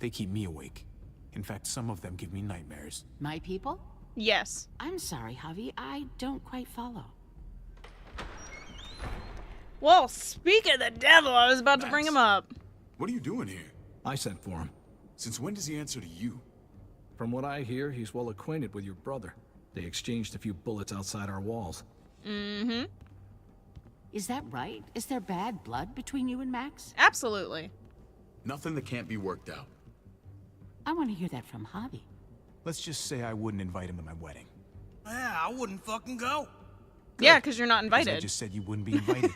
they keep me awake. In fact, some of them give me nightmares. My people? Yes. I'm sorry, Javi. I don't quite follow. Well, speak of the devil, I was about to bring him up. What are you doing here? I sent for him. Since when does he answer to you? From what I hear, he's well acquainted with your brother. They exchanged a few bullets outside our walls. Mm-hmm. Is that right? Is there bad blood between you and Max? Absolutely. Nothing that can't be worked out. I want to hear that from Javi. Let's just say I wouldn't invite him to my wedding. Yeah, I wouldn't fucking go. Yeah, because you're not 'Cause invited. I just said you wouldn't be invited.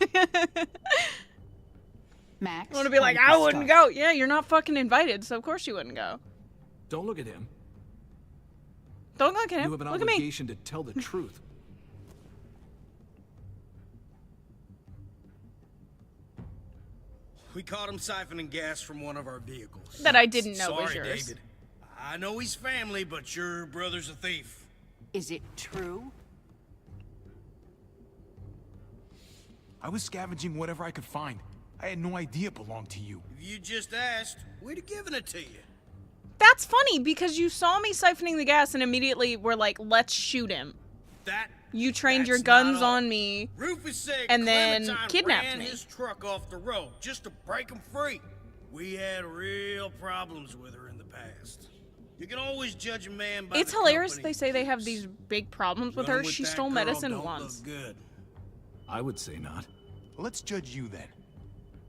Max, I want to be like, how did I this wouldn't start? go. Yeah, you're not fucking invited, so of course you wouldn't go. Don't look at him. Don't look at him. You have an Look at me. obligation to tell the truth. We caught him siphoning gas from one of our vehicles. That I didn't know was Sorry, yours. David. I know he's family, but your brother's a thief. Is it true? I was scavenging whatever I could find. I had no idea it belonged to you. If you just asked, we'd have given it to you. That's funny because you saw me siphoning the gas and immediately were like, let's shoot him. You trained your That's guns not all. on me. Rufus said and then Clementine kidnapped ran me. his truck off the road just to break him free. We had real problems with her in the past. You can always judge a man by It's the hilarious company they say they have these big problems with her. Running with She that stole girl medicine don't once. look good. I would say not. Let's judge you then.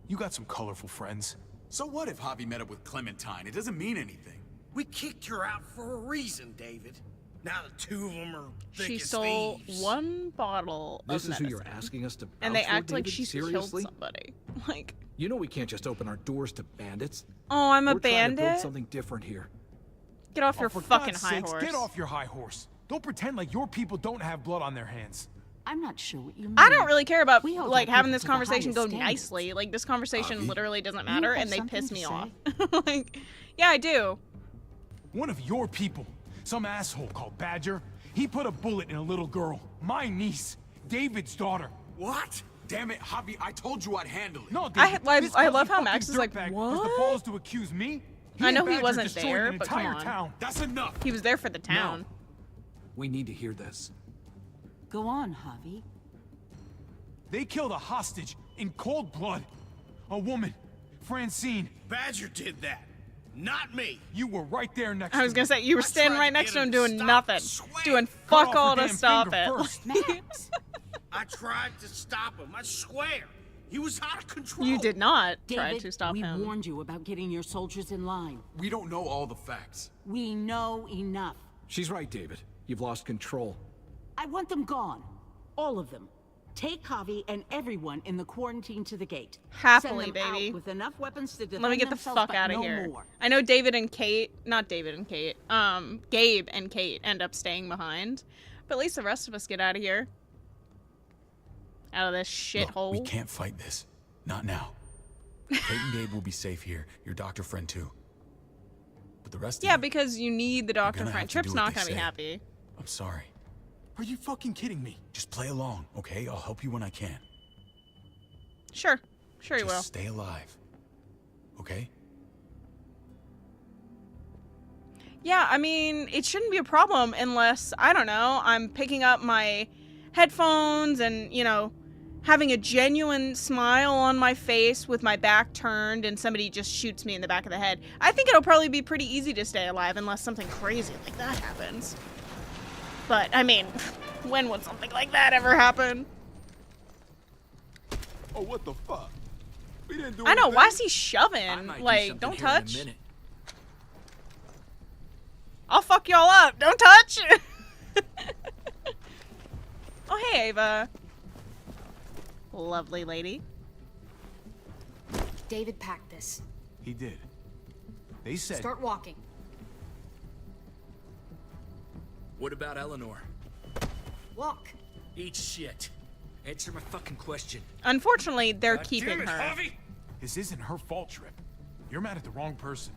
You got some colorful friends. So what if Javi met up with Clementine? It doesn't mean anything. We kicked her out for a reason, David. Now the two of them are thick She as stole thieves. one bottle This of is who you're medicine. asking us to And they vouch for, act like David? she's killed Seriously? somebody. Like, You know we can't just open our doors to bandits. oh, I'm a We're trying to build bandit? something different here. Get off your For fucking God's high sakes, horse. Get off your high horse. Don't pretend like your people don't have blood on their hands. I'm not sure what you mean. I don't really care about We hold like our having people this to the conversation go highest standards. nicely. Like this conversation Javi, literally doesn't you matter, have and they something piss to me say? off. Like, yeah, I do. One of your people, some asshole called Badger, he put a bullet in a little girl, my niece, David's daughter. What? Damn it, Javi, I told you I'd handle it. No, I David, this love how fucking Max is like, dirtbag what? has the balls to accuse me? I know and he Badger wasn't destroyed there, an but come entire on. town. That's enough. He was there for the town. We need to hear this. Go on, Javi. They killed a hostage in cold blood. A woman, Francine. Badger did that, not me. You were right there next I was to gonna say, you were standing right next to him doing nothing. Doing Cut fuck off all her to damn stop finger it. first. Max! I tried to stop him, I swear. He was out of control. You did not try David, to stop we him. warned you about getting your soldiers in line. We don't know all the facts. We know enough. She's right, David. You've lost control. I want them gone. All of them. Take Javi and everyone in the quarantine to the gate. Happily, Send them baby. out with enough weapons to defend Let me get the themselves, fuck but out of no here. more. I know David and Kate, not David and Kate, Gabe and Kate end up staying behind. But at least the rest of us get out of here. Out of this shithole. We can't fight this. Not now. Kate and Gabe will be safe here. Your doctor friend too. But the rest of Yeah, you, because you need the doctor gonna friend. have to Trip's do what not they gonna be say. happy. I'm sorry. Are you fucking kidding me? Just play along, okay? I'll help you when I can. Sure. Sure you Just will. stay alive. Okay? Yeah, I mean, it shouldn't be a problem unless, I don't know, I'm picking up my headphones and, you know, having a genuine smile on my face with my back turned and somebody just shoots me in the back of the head. I think it'll probably be pretty easy to stay alive unless something crazy like that happens. But, I mean, when would something like that ever happen? Oh, what the fuck? We didn't do I know, anything. why is he shoving? might do Like, something don't here in a touch. minute. I'll fuck y'all up. Don't touch. Oh, hey, Ava. Lovely lady. David packed this. He did. They said... Start walking. What about Eleanor? Walk. Eat shit. Answer my fucking question. Unfortunately, they're God keeping damn it, her. Javi! This isn't her fault, Trip. You're mad at the wrong person.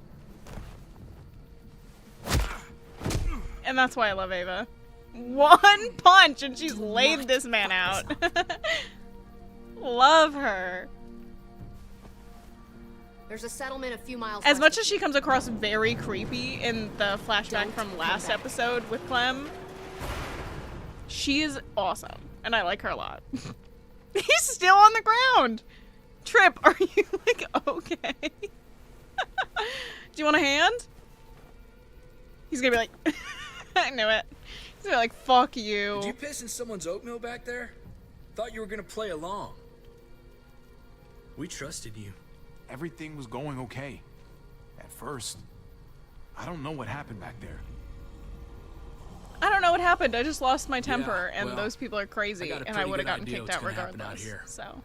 And that's why I love Ava. One punch and she's laid this man out. Love her. There's a settlement a few miles As west much of as she comes across very creepy in the flashback from last episode with Clem, she is awesome. And I like her a lot. He's still on the ground. Trip, are you, like, okay? Do you want a hand? He's gonna be like, I knew it. He's gonna be like, fuck you. Did you piss in someone's oatmeal back there? Thought you were gonna play along. We trusted you. Everything was going okay. At first. I don't know what happened back there. I don't know what happened. I just lost my temper, Yeah, and well, those people are crazy, I got a and I pretty would have good gotten idea kicked what's out gonna happen out regardless. here. So,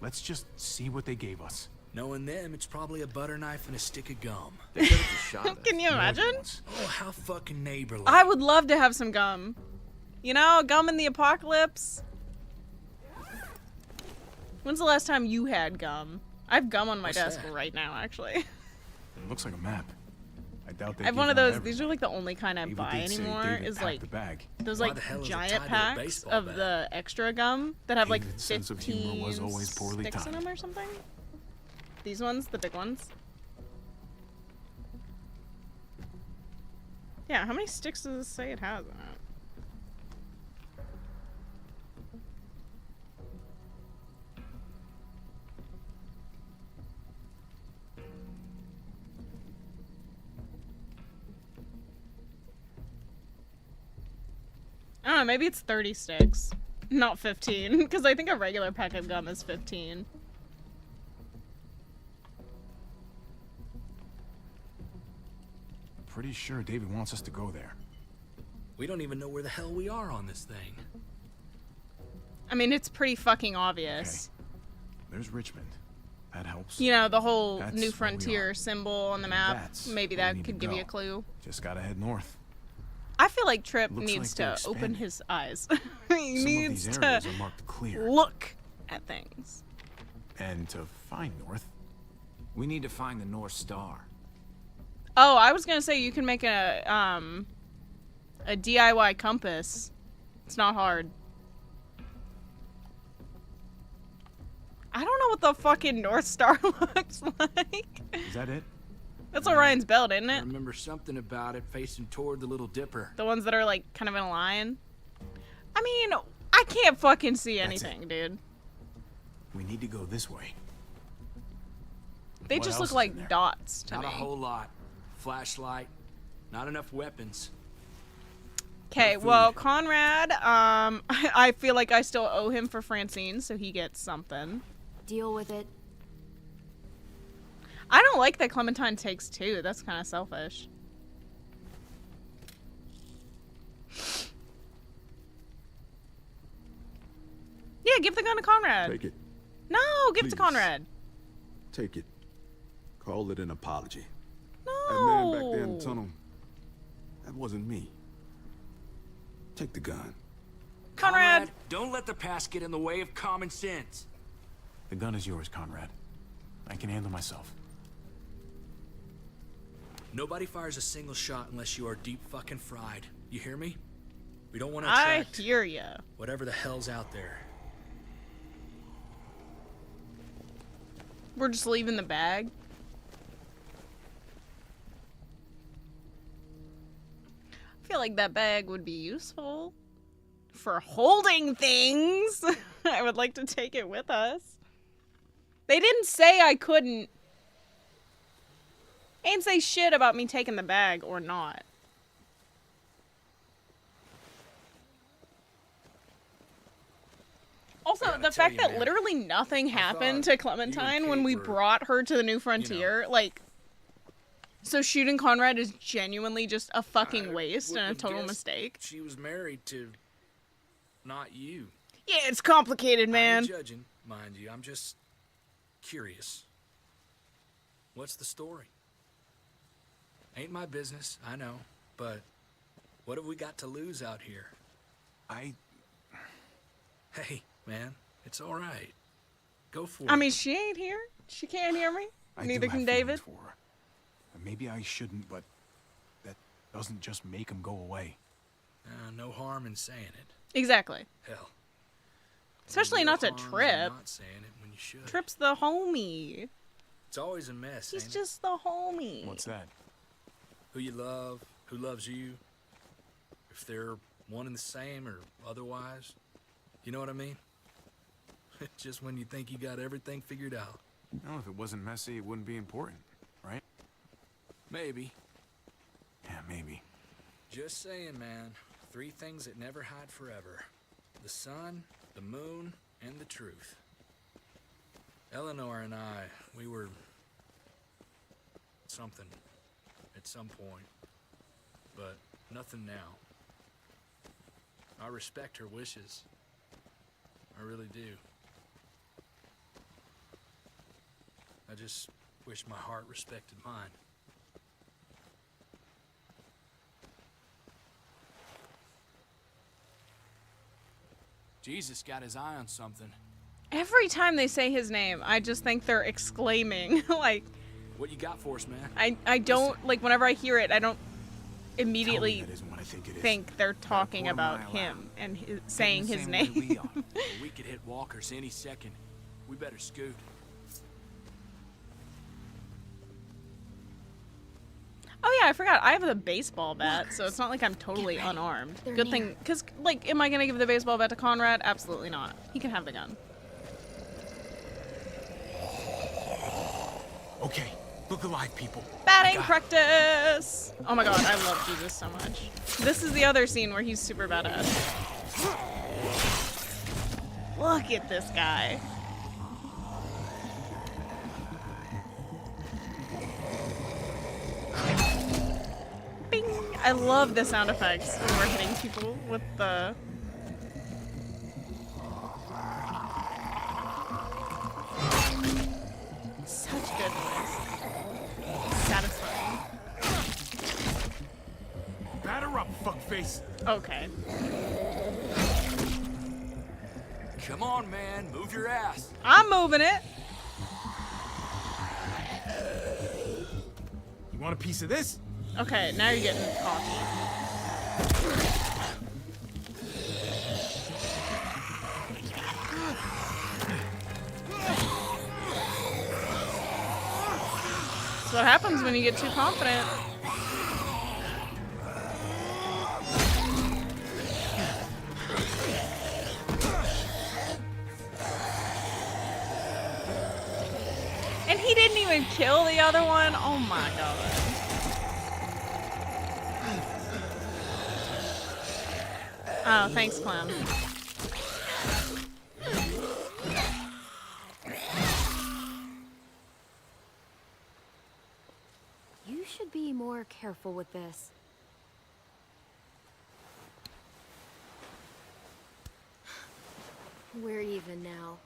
Let's just see what they gave us. Knowing them, it's probably a butter knife and a stick of gum. They could have just shot us. can you imagine? Oh, how fucking neighborly. I would love to have some gum. You know, gum in the apocalypse. When's the last time you had gum? I have gum on my What's desk that? right now, actually. It looks like a map. I doubt they I have give one of out those. everything. These are like the only kind I Ava buy did say anymore. David Is packed like the bag. those Why like the hell is it giant tied to a packs baseball of bat? the extra gum that have like David's sense of humor was 15 always poorly sticks in timed. them or something. These ones, the big ones. Yeah, how many sticks does it say it has in it? I don't know, maybe it's 30 sticks. Not 15, because I think a regular pack of gum is 15. Pretty sure David wants us to go there. We don't even know where the hell we are on this thing. I mean, it's pretty fucking obvious. There's Richmond. That helps. You know, the whole That's New where we Frontier are. symbol on the map. That's Maybe where we that need could to give you a go. clue. Just gotta head north. I feel like Trip Looks needs like they're to open expanding. his eyes. he Some of needs these to areas are marked clear. look at things. And to find north, we need to find the North Star. Oh, I was gonna say you can make a DIY compass. It's not hard. I don't know what the fucking North Star looks like. is that it? That's Orion's belt, isn't I it? remember something about it facing toward the Little Dipper. The ones that are like kind of in a line. I mean, I can't fucking see That's anything, dude. We need to go this way. They What just else look is in like there? dots to Not me. a whole lot. Flashlight. Not enough weapons. Okay, No well, food. Conrad, I feel like I still owe him for Francine, so he gets something. Deal with it. I don't like that Clementine takes two. That's kind of selfish. Yeah, give the gun to Conrad. Take it. No, give it to Please. Conrad. Take it. Call it an apology. No. That man back there in the tunnel, that wasn't me. Take the gun. Conrad. Don't let the past get in the way of common sense. The gun is yours, Conrad. I can handle myself. Nobody fires a single shot unless you are deep fucking fried. You hear me? We don't want to I attract hear ya. whatever the hell's out there. We're just leaving the bag. I feel like that bag would be useful for holding things. I would like to take it with us. They didn't say I couldn't. They didn't say shit about me taking the bag or not. Also, the tell fact you, that man, literally nothing happened thought to Clementine you when and we Kate were, brought her to the New Frontier, like, so shooting Conrad is genuinely just a fucking waste and a total mistake. She was married to not you. Yeah, it's complicated, I man. ain't judging, mind you. I'm just curious. What's the story? Ain't my business, I know, but what have we got to lose out here? Hey, man, it's all right. Go for it. I mean, she ain't here. She can't hear me. I Neither do can have David. feelings for her. And maybe I shouldn't, but that doesn't just make them go away. No harm in saying it. Exactly. Hell. Especially no not to harm in Trip. Not saying it when you should. Trip's the homie. It's always a mess. He's ain't just the homie. What's that? it? Who you love, who loves you, if they're one and the same or otherwise. You know what I mean? Just when you think you got everything figured out. No, if it wasn't messy, it wouldn't be important, right? Maybe. Yeah, maybe. Just saying, man. 3 things that never hide forever. The sun, the moon, and the truth. Eleanor and I, we were something at some point, but nothing now. I respect her wishes. I really do. I just wish my heart respected mine. Jesus got his eye on something. Every time they say his name, I just think they're exclaiming. Like, What you got for us, man? I don't, like, whenever I hear it, I don't immediately That isn't what I think it is. think they're talking quarter about mile him and saying the his same way name. we are. We could hit walkers any second. We better scoot. Oh yeah, I forgot. I have a baseball bat, so it's not like I'm totally unarmed. They're Good near. thing, because, like, am I going to give the baseball bat to Conrad? Absolutely not. He can have the gun. Okay, look alive, people. Batting practice! Oh my god, I love Jesus so much. This is the other scene where he's super badass. Look at this guy. Bing! I love the sound effects when we're hitting people with the... Such good noise. Satisfying. Batter up, fuckface. Okay. Come on, man. Move your ass. I'm moving it. You want a piece of this? Okay, now you're getting cocky. That's what happens when you get too confident. And he didn't even kill the other one? Oh my god. Oh, thanks, Clem. You should be more careful with this. We're even now.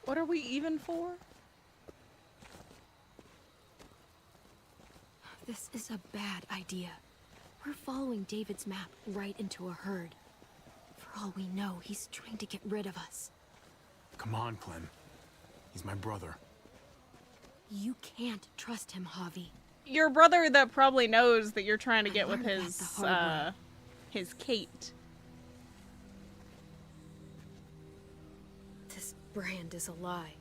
What are we even for? This is a bad idea. We're following David's map right into a herd. For all we know, he's trying to get rid of us. Come on, Clem. He's my brother. You can't trust him, Javi. Your brother that probably knows that you're trying to get with his Kate. This brand is a lie.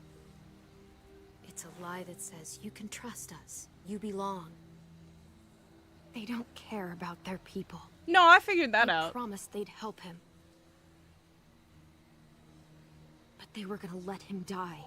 It's a lie that says you can trust us. You belong. They don't care about their people. No, I figured that They out. promised they'd help him. But they were gonna let him die.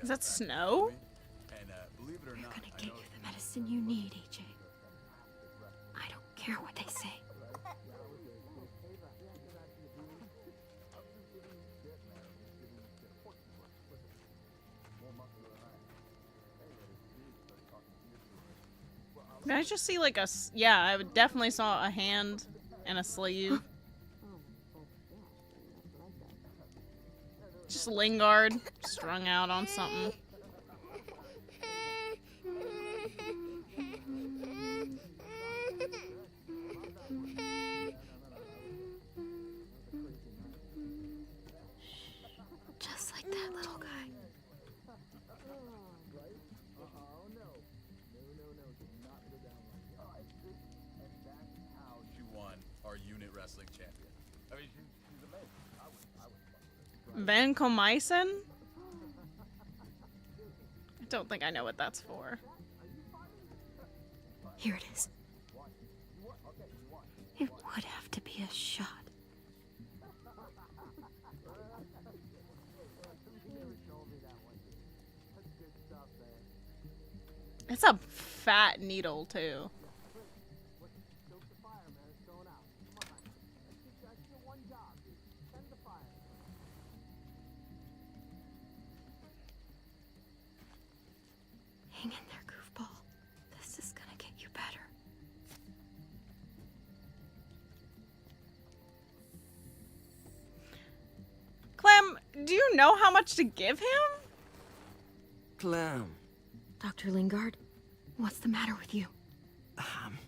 Is that snow? We're gonna get you the medicine you need, AJ. I don't care what they say. Did I just see like yeah, I definitely saw a hand and a sleeve. Just Lingard strung out on something. Just like that little guy. She won our unit wrestling champion. I mean, she's amazing. Vancomycin? I don't think I know what that's for. Here it is. It would have to be a shot. It's a fat needle, too. Hang in there, goofball. This is gonna get you better. Clem, do you know how much to give him? Clem. Dr. Lingard, what's the matter with you? I'm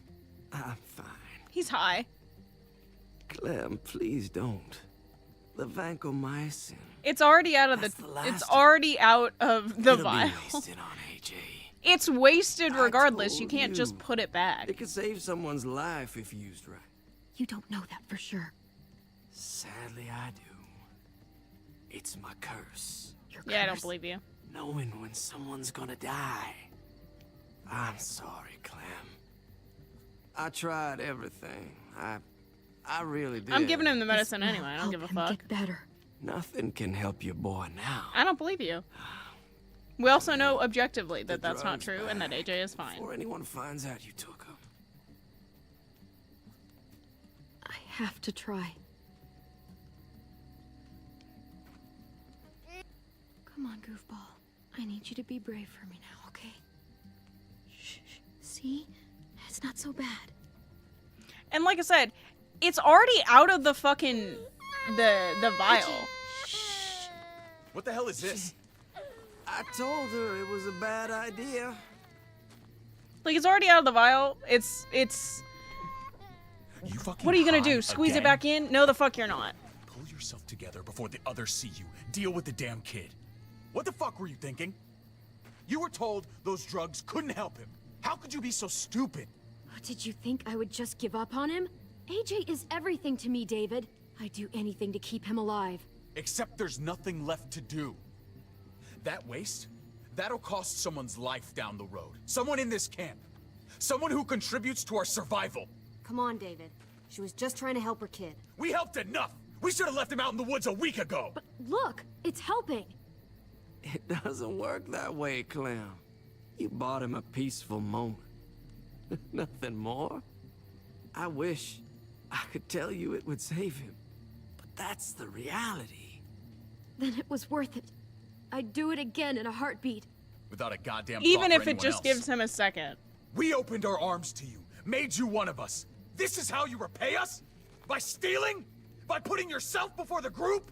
fine. He's high. Clem, please don't. The vancomycin. It's already out of it's already out of the It'll vial. Be wasted on AJ. It's wasted regardless. You told can't just you. put it back. It could save someone's life if used right. You don't know that for sure. Sadly, I do. It's my curse. Yeah, I don't believe you. Knowing when someone's gonna die. I'm sorry, Clem. I tried everything. I really did. I'm giving him the medicine anyway. I don't give a fuck. Get better. Nothing can help your boy now. I don't believe you. We also know objectively that that's not true and that AJ is fine. Before anyone finds out you took him. I have to try. Come on, goofball. I need you to be brave for me now, okay? Shh. See? It's not so bad. And like I said, it's already out of the fucking the vial. What the hell is this? I told her it was a bad idea. Like it's already out of the vial. It's You fucking What are you gonna high do? Squeeze again? it back in? No, the fuck you're not. Pull yourself together before the others see you. Deal with the damn kid. What the fuck were you thinking? You were told those drugs couldn't help him. How could you be so stupid? What, did you think I would just give up on him? AJ is everything to me, David. I'd do anything to keep him alive. Except there's nothing left to do. That waste, that'll cost someone's life down the road. Someone in this camp. Someone who contributes to our survival. Come on, David. She was just trying to help her kid. We helped enough! We should have left him out in the woods a week ago! But look, it's helping. It doesn't work that way, Clem. You bought him a peaceful moment. Nothing more. I wish I could tell you it would save him, but that's the reality. Then it was worth it. I'd do it again in a heartbeat. Without a goddamn Even thought if for it just anyone else. gives him a second. We opened our arms to you, made you one of us. This is how you repay us? By stealing? By putting yourself before the group?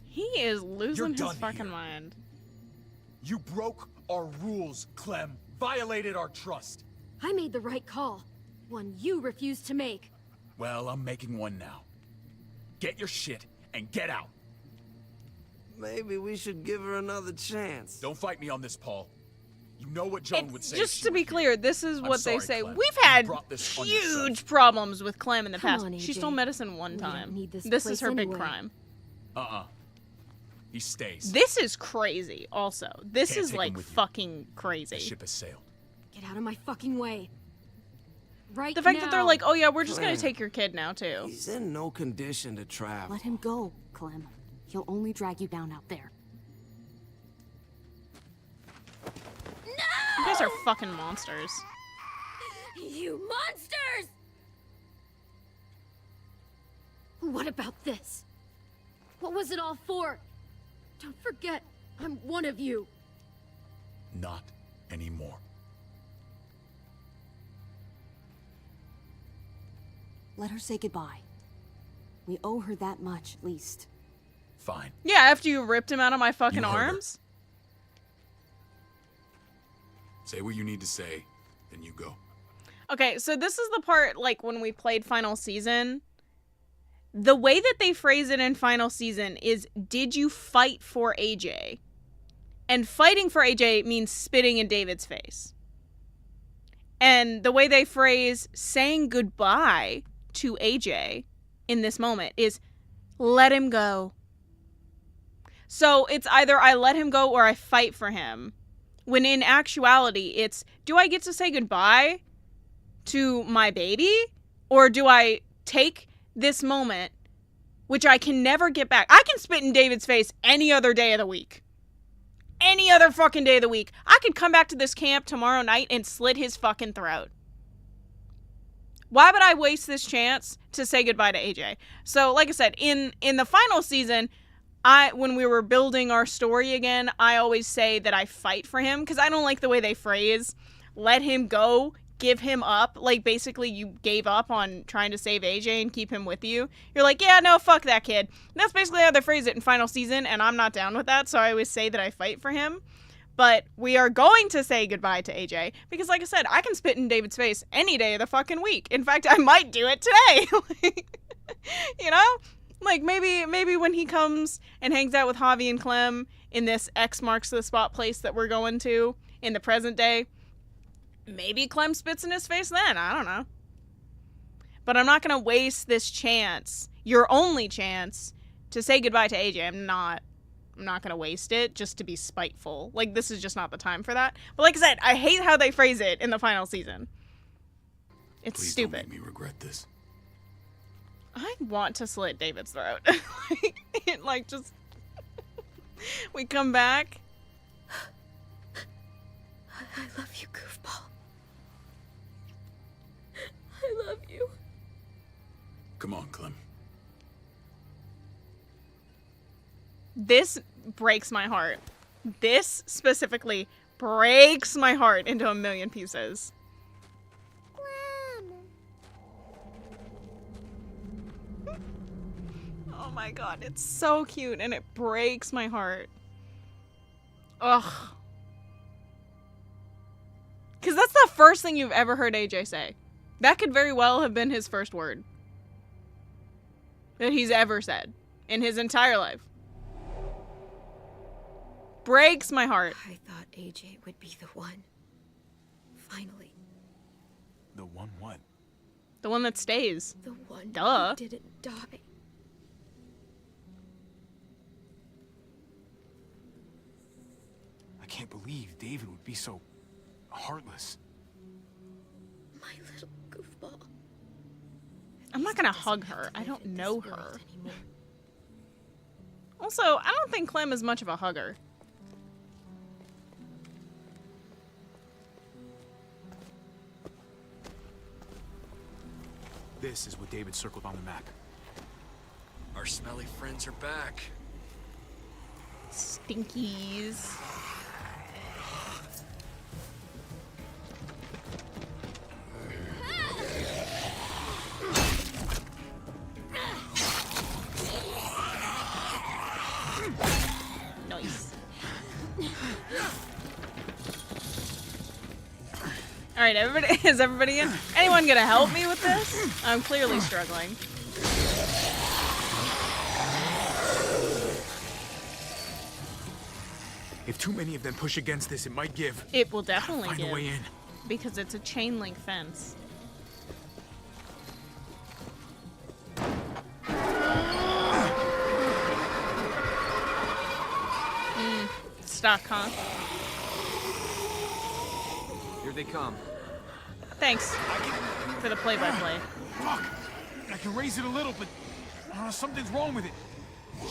He is losing his done fucking here. mind. You broke our rules, Clem. Violated our trust. I made the right call. One you refused to make. Well, I'm making one now. Get your shit and get out. Maybe we should give her another chance. Don't fight me on this, Paul. You know what Joan would say. Just to be clear, this is I'm what they sorry, say. Clem. We've You had brought this on huge yourself. problems with Clem in the Come past. on, She AJ. stole medicine one We don't time. need this This place is her big anyway. crime. He stays. This is crazy, also. This Can't is take him like with you. fucking crazy. The ship has sailed. Get out of my fucking way. Right The fact now. that they're like, oh yeah, we're just gonna Clem. take your kid now too. He's in no condition to travel. Let him go, Clem. He'll only drag you down out there. You guys are fucking monsters. You monsters! What about this? What was it all for? Don't forget, I'm one of you. Not anymore. Let her say goodbye. We owe her that much, at least. Fine. Yeah, after you ripped him out of my fucking You heard her. arms. Say what you need to say, then you go. Okay, so this is the part, like, when we played Final Season. The way that they phrase it in Final Season is, did you fight for AJ? And fighting for AJ means spitting in David's face. And the way they phrase saying goodbye to AJ in this moment is, let him go. So it's either I let him go or I fight for him. When in actuality, it's, do I get to say goodbye to my baby? Or do I take this moment, which I can never get back? I can spit in David's face any other day of the week. Any other fucking day of the week. I could come back to this camp tomorrow night and slit his fucking throat. Why would I waste this chance to say goodbye to AJ? So, like I said, in the final season, when we were building our story again, I always say that I fight for him because I don't like the way they phrase, let him go, give him up. Like, basically, you gave up on trying to save AJ and keep him with you. You're like, yeah, no, fuck that kid. And that's basically how they phrase it in final season, and I'm not down with that, so I always say that I fight for him. But we are going to say goodbye to AJ because, like I said, I can spit in David's face any day of the fucking week. In fact, I might do it today. You know? Like, maybe when he comes and hangs out with Javi and Clem in this X marks the spot place that we're going to in the present day, maybe Clem spits in his face then. I don't know. But I'm not going to waste this chance, your only chance, to say goodbye to AJ. I'm not going to waste it just to be spiteful. Like, this is just not the time for that. But like I said, I hate how they phrase it in the final season. It's Please stupid. Don't make me regret this. I want to slit David's throat. Like, just... we come back. I love you, goofball. I love you. Come on, Clem. This breaks my heart. This specifically breaks my heart into a million pieces. Oh my god, it's so cute and it breaks my heart. Ugh. Because that's the first thing you've ever heard AJ say. That could very well have been his first word that he's ever said in his entire life. Breaks my heart. I thought AJ would be the one. Finally. The one what? The one that stays. The one Duh. who didn't die. I can't believe David would be so heartless. My little goofball. I'm not gonna hug her. I don't know her. Also, I don't think Clem is much of a hugger. This is what David circled on the map. Our smelly friends are back. Stinkies. Nice. Alright, everybody, is everybody in? Anyone gonna help me with this? I'm clearly struggling. If too many of them push against this, it might give. It will definitely Find give. a way in. Because it's a chain link fence. Stuck, huh? Here they come. Thanks for the play-by-play. Fuck! I can raise it a little, but something's wrong with it.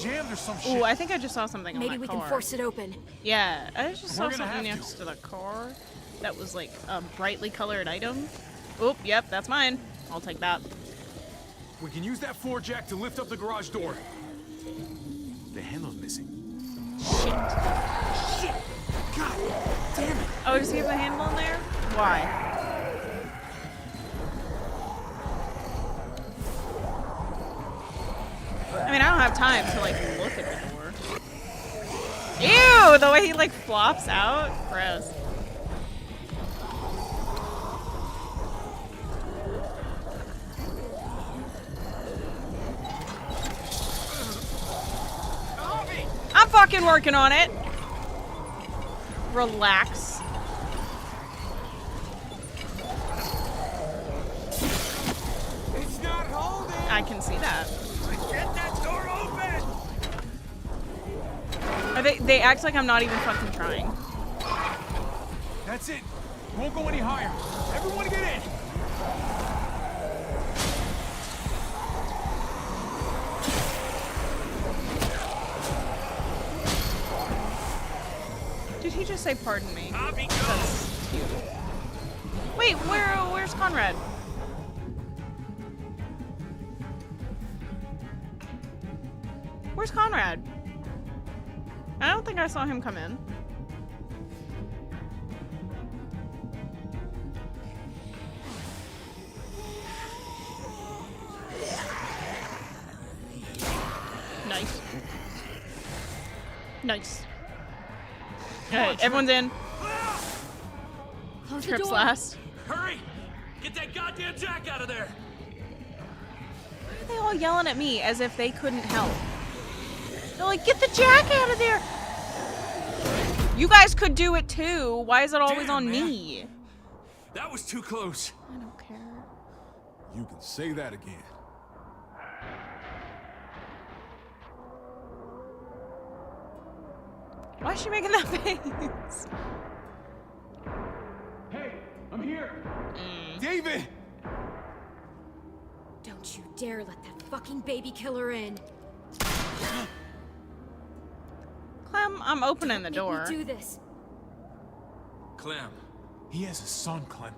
Jammed or some shit. Ooh, I think I just saw something on Maybe that we car. can force it open. Yeah, I just saw We're gonna something have next to the car that was like a brightly colored item. Oop, yep, that's mine. I'll take that. We can use that floor jack to lift up the garage door. The handle's missing. Shit. Shit! God damn it! Oh, does he have a handle in there? Why? I mean, I don't have time to like look at the door. Ew! The way he like flops out. Gross. I'm fucking working on it. Relax. It's not holding. I can see that. Get that door open. They act like I'm not even fucking trying. That's it. Won't go any higher. Everyone get in. Did he just say pardon me? Bobby, go. That's cute. Wait, where's Conrad? Where's Conrad? I don't think I saw him come in. Nice. Nice. Alright, everyone's in. Close the Trips door. last. Hurry! Get that goddamn jack out of there! Why are they all yelling at me as if they couldn't help? They're like, get the jack out of there! You guys could do it too. Why is it always Damn, on man. me? That was too close. I don't care. You can say that again. Why is she making that face? Hey, I'm here. David! Don't you dare let that fucking baby killer in. Clem, I'm opening the Make door. me do this. Clem, He has a son, Clem.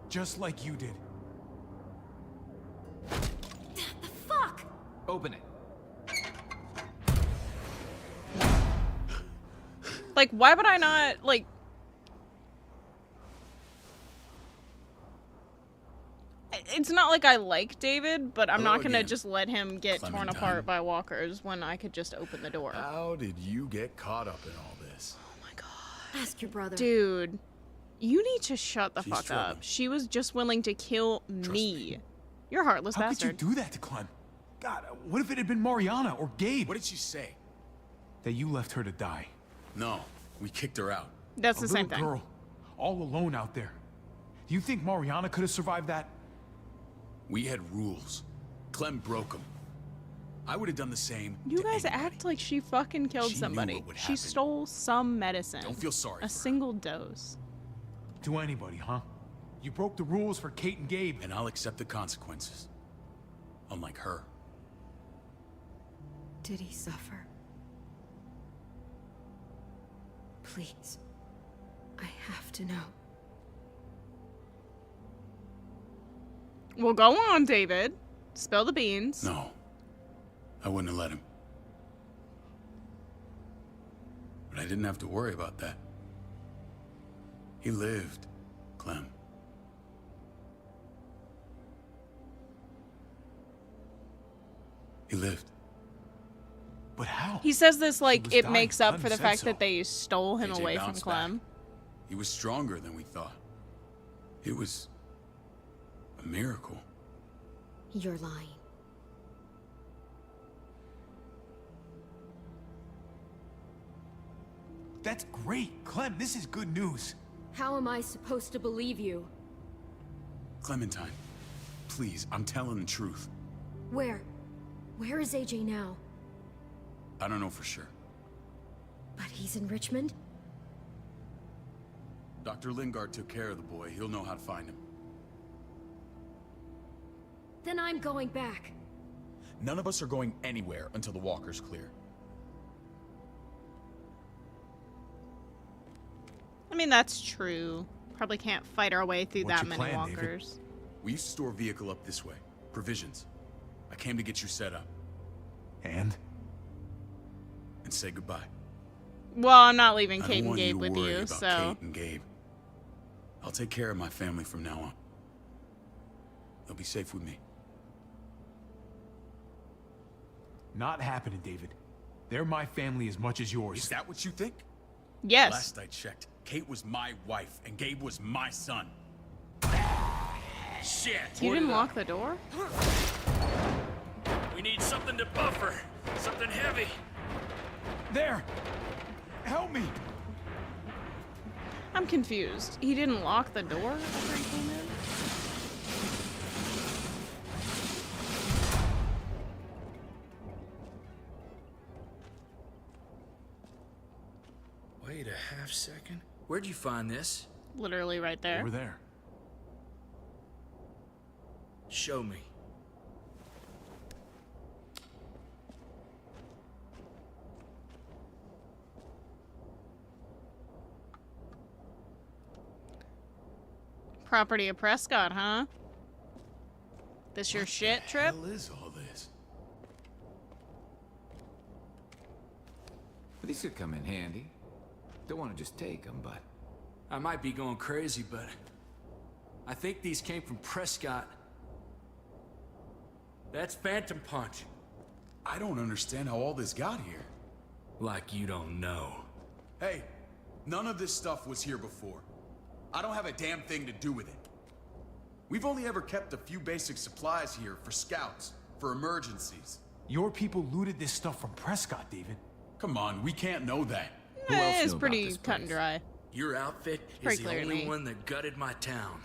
Just like you did. The fuck? Open it. Like, why would I not, like... It's not like I like David, but I'm not gonna again. just let him get torn Clementine. apart by walkers when I could just open the door. How did you get caught up in all this? Oh my god. Ask your brother. Dude, you need to shut the She's fuck struggling. up. She was just willing to kill me. You're a heartless How bastard. could you do that to Clem? God, what if it had been Mariana or Gabe? What did she say? That you left her to die. No, we kicked her out. That's A the same little thing. girl, all alone out there. Do you think Mariana could have survived that? We had rules. Clem broke them. I would have done the same. You guys act like she fucking killed somebody. She stole some medicine. Don't feel sorry A single dose. To anybody, huh? You broke the rules for Kate and Gabe. And I'll accept the consequences. Unlike her. Did he suffer? Please. I have to know. Well, go on, David. Spill the beans. No. I wouldn't have let him. But I didn't have to worry about that. He lived, Clem. He lived. But how? He says this like was it dying. makes up Clem for the said fact so. that they stole him AJ away from bounced Clem. back. He was stronger than we thought. It was a miracle. You're lying. That's great. Clem, this is good news. How am I supposed to believe you? Clementine, please, I'm telling the truth. Where? Where is AJ now? I don't know for sure. But he's in Richmond? Dr. Lingard took care of the boy. He'll know how to find him. Then I'm going back. None of us are going anywhere until the walker's clear. I mean, that's true. Probably can't fight our way through What's that your many plan, David? walkers. We used to store a vehicle up this way. Provisions. I came to get you set up. And say goodbye. Well, I'm not leaving I Kate don't and want Gabe to with worry you, about so. Kate and Gabe. I'll take care of my family from now on. They'll be safe with me. Not happening, David. They're my family as much as yours. Is that what you think? Yes. Last I checked, Kate was my wife and Gabe was my son. Shit! You didn't lock the door? We need something to buffer. Something heavy. There! Help me! I'm confused. He didn't lock the door after he came in? Wait a half second. Where'd you find this? Literally right there. Over there. Show me. Property of Prescott, huh? This your shit trip? What is all this? These could come in handy. Don't want to just take them, but... I might be going crazy, but... I think these came from Prescott. That's Phantom Punch. I don't understand how all this got here. Like you don't know. Hey, none of this stuff was here before. I don't have a damn thing to do with it. We've only ever kept a few basic supplies here for scouts, for emergencies. Your people looted this stuff from Prescott, David. Come on, we can't know that. It's pretty cut and dry. Your outfit Pretty is the clear to only me. one that gutted my town.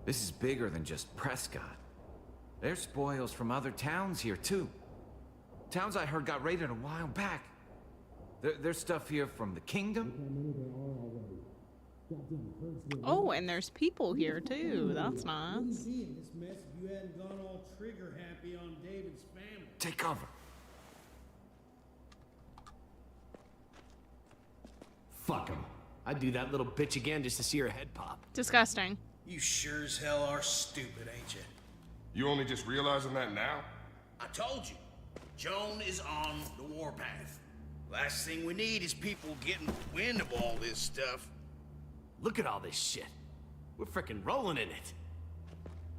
This is bigger than just Prescott. There's spoils from other towns here, too. Towns I heard got raided a while back. There's stuff here from the kingdom. Oh, and there's people here too. That's nice. Wouldn't be in this mess if you hadn't gone all trigger happy on David's family. Take cover. Fuck him. I'd do that little bitch again just to see her head pop. Disgusting. You sure as hell are stupid, ain't you? You only just realizing that now? I told you. Joan is on the warpath. Last thing we need is people getting wind of all this stuff. Look at all this shit. We're frickin' rolling in it.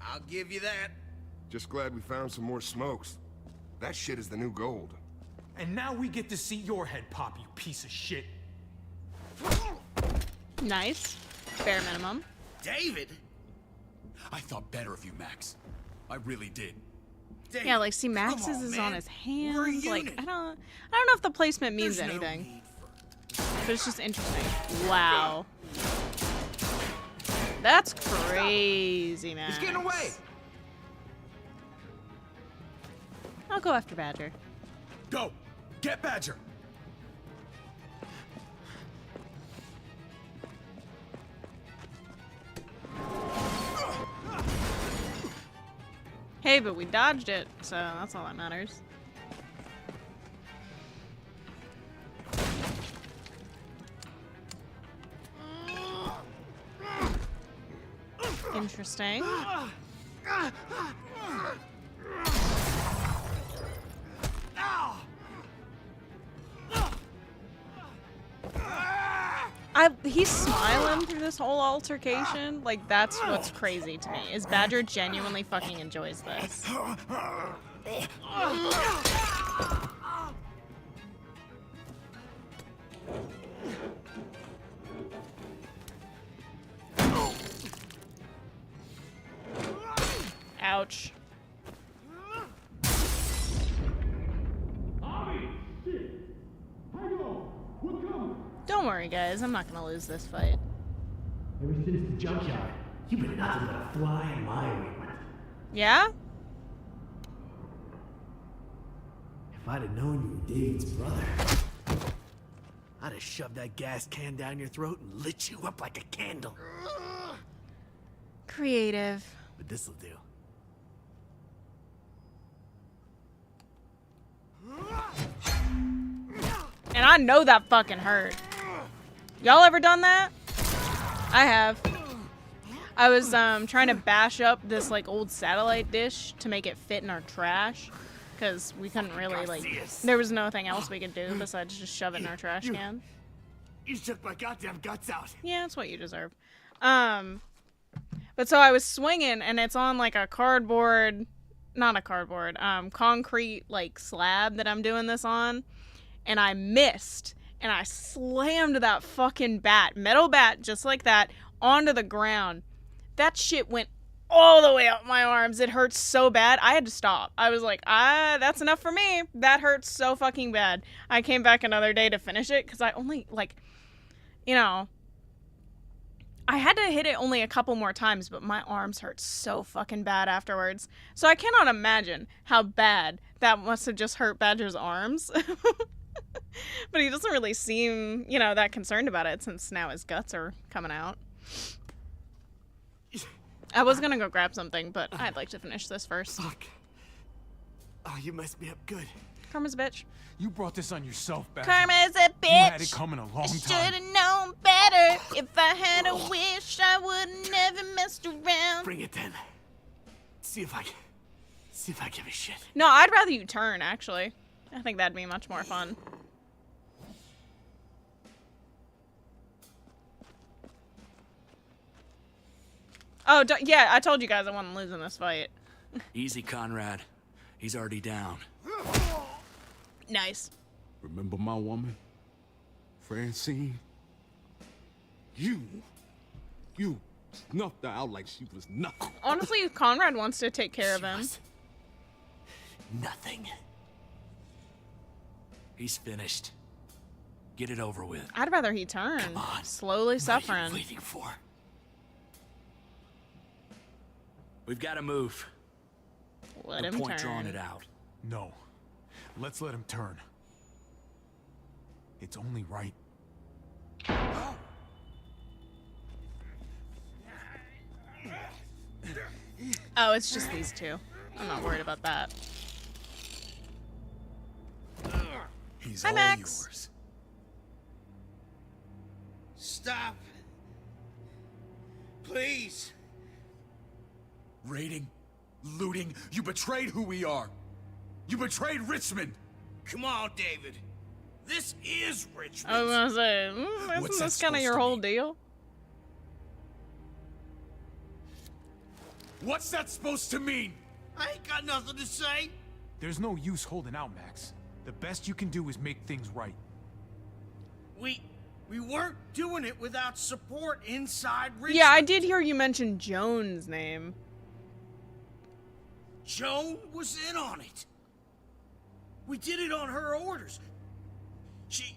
I'll give you that. Just glad we found some more smokes. That shit is the new gold. And now we get to see your head pop, you piece of shit. Nice. Bare minimum. David? I thought better of you, Max. I really did. David, Yeah, like see Max's is on his hand. Like I don't know if the placement means anything. But it's just interesting. Wow. That's crazy, Max. He's getting away. I'll go after Badger. Go! Get Badger! Hey, but we dodged it, so that's all that matters. Interesting. He's smiling through this whole altercation. Like, that's what's crazy to me, is Badger genuinely fucking enjoys this. Ouch. Don't worry, guys. I'm not gonna lose this fight. Ever since the junkyard, you've been nothing but a fly in my ointment. Yeah? If I'd have known you were David's brother, I'd have shoved that gas can down your throat and lit you up like a candle. Creative. But this'll do. And I know that fucking hurt. Y'all ever done that? I have. I was trying to bash up this like old satellite dish to make it fit in our trash, because we couldn't really there was nothing else we could do besides just shove it in our trash can. You took my goddamn guts out. Yeah, that's what you deserve. But so I was swinging, and it's on like a cardboard, not a cardboard, concrete like slab that I'm doing this on, and I missed, and I slammed that fucking bat, metal bat, just like that, onto the ground. That shit went all the way up my arms. It hurts so bad. I had to stop. I was like, that's enough for me. That hurts so fucking bad. I came back another day to finish it, because I only, like, you know, I had to hit it only a couple more times, but my arms hurt so fucking bad afterwards. So I cannot imagine how bad that must have just hurt Badger's arms. But he doesn't really seem, you know, that concerned about it, since now his guts are coming out. I was gonna go grab something, but I'd like to finish this first. Fuck. Oh, you messed me up good. Karma's a bitch. You brought this on yourself, Badger. Karma's a bitch. You had it coming a long I time. should've known better. If I had a wish, I would've never messed around. Bring it then. See if I give a shit. No, I'd rather you turn, actually. I think that'd be much more fun. Oh, yeah, I told you guys I wasn't losing this fight. Easy, Conrad. He's already down. Nice. Remember my woman? Francine? You snuffed her out like she was nothing. Honestly, Conrad wants to take care of him. Nothing. He's finished. Get it over with. I'd rather he turn. Come on. Slowly suffering. What are you waiting for? We've got to move. Let No him point turn. drawing it out. No. Let's let him turn. It's only right. Oh, it's just these two. I'm not worried about that. He's Hi, all Max. yours. Stop. Please. Raiding, looting, you betrayed who we are. You betrayed Richmond. Come on, David. This is Richmond. I was gonna say, What's isn't that this kind of supposed your to whole mean? deal? What's that supposed to mean? I ain't got nothing to say. There's no use holding out, Max. The best you can do is make things right. We weren't doing it without support inside Richmond. Yeah, I did hear you mention Joan's name. Joan was in on it. We did it on her orders. She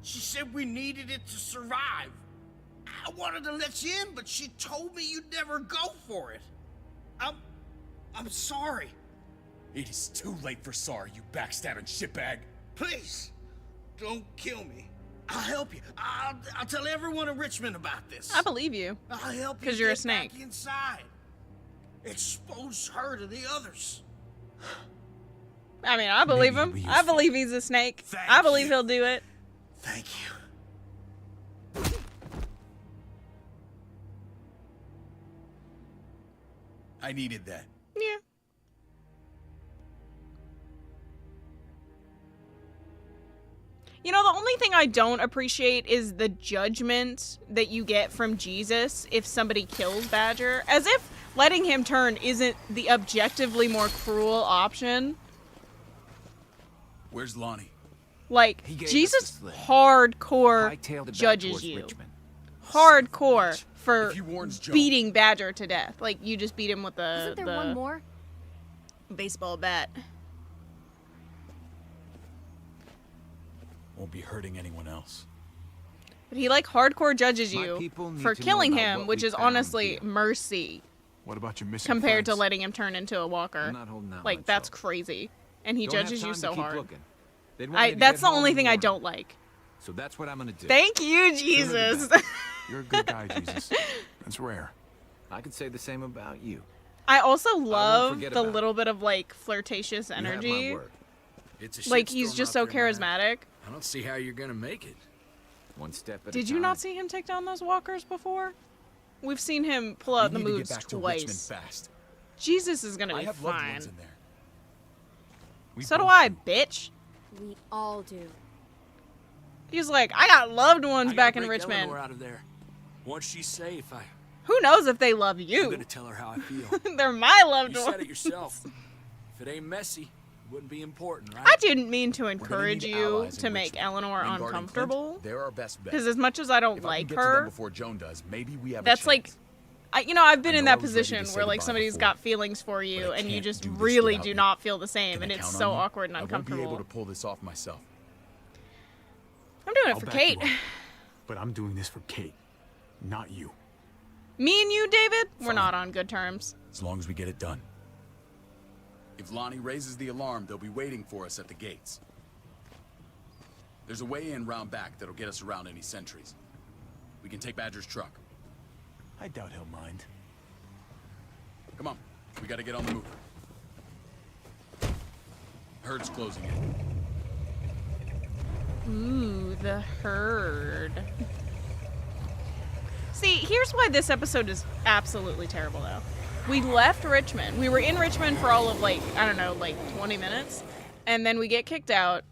said we needed it to survive. I wanted to let you in, but she told me you'd never go for it. I'm sorry. It is too late for sorry, you backstabbing shitbag. Please, don't kill me. I'll help you. I'll tell everyone in Richmond about this. I believe you. I'll help you because you're a get snake. back inside. Expose her to the others. I mean, I believe him. I believe he's a snake. I believe he'll do it. Thank you. I needed that. Yeah. You know, the only thing I don't appreciate is the judgment that you get from Jesus if somebody kills Badger. As if letting him turn isn't the objectively more cruel option. Where's Lonnie? Like, Jesus hardcore judges you. Hardcore for beating Badger to death. Like, you just beat him with Isn't there one more? baseball bat. Won't be hurting anyone else. But he, like, hardcore judges you people need for to know killing about him, what which we is found honestly here. mercy What about your missing compared to friends? letting him turn into a walker. I'm not holding out Like, much that's hope. crazy. And he Don't have judges you time to so keep hard. looking. They'd want me to That's get the only home thing in I the don't like. So that's what I'm gonna do. Thank you, Sooner the Jesus. better. You're a good guy, Jesus. That's rare. I could say the same about you. I also love forget the about little bit of, like, flirtatious You have my energy. word. It's a Like, he's shitstorm just out so there, man. charismatic. I don't see how you're gonna make it. One step at a Did you time. not see him take down those walkers before? We've seen him pull out the We need to moves get back to Richmond twice. fast. Jesus is gonna I be have loved fine. ones in there. We So do both I, bitch. We all do. He's like, I got loved ones I back gotta in break Richmond. Eleanor out of there. Once she's safe, Who knows if they love I'm you? gonna tell her how I feel. They're my loved You ones. said it yourself. If it ain't messy, it wouldn't be important, right? I didn't mean to We're gonna encourage need you allies in to make Richmond. Eleanor Lingard and uncomfortable. Clint, they're our best bet. Because as much as I don't If I like can get to them her, before Joan does, maybe we have a that's chance. like, I've been I in know I that was ready to position say where like goodbye somebody's before, got feelings for you but I and you can't just do this really without do you. not feel the same, Can and I it's count so on you? awkward and I won't be uncomfortable. able to pull this off myself. I'm doing it I'll for back Kate. you up. But I'm doing this for Kate, not you. Me and you, David, we're Fine. not on good terms. As long as we get it done. If Lonnie raises the alarm, they'll be waiting for us at the gates. There's a way in round back that'll get us around any sentries. We can take Badger's truck. I doubt he'll mind. Come on, we gotta get on the move. Herd's closing in. Ooh, the herd. See, here's why this episode is absolutely terrible, though. We left Richmond. We were in Richmond for all of, like, I don't know, like 20 minutes. And then we get kicked out.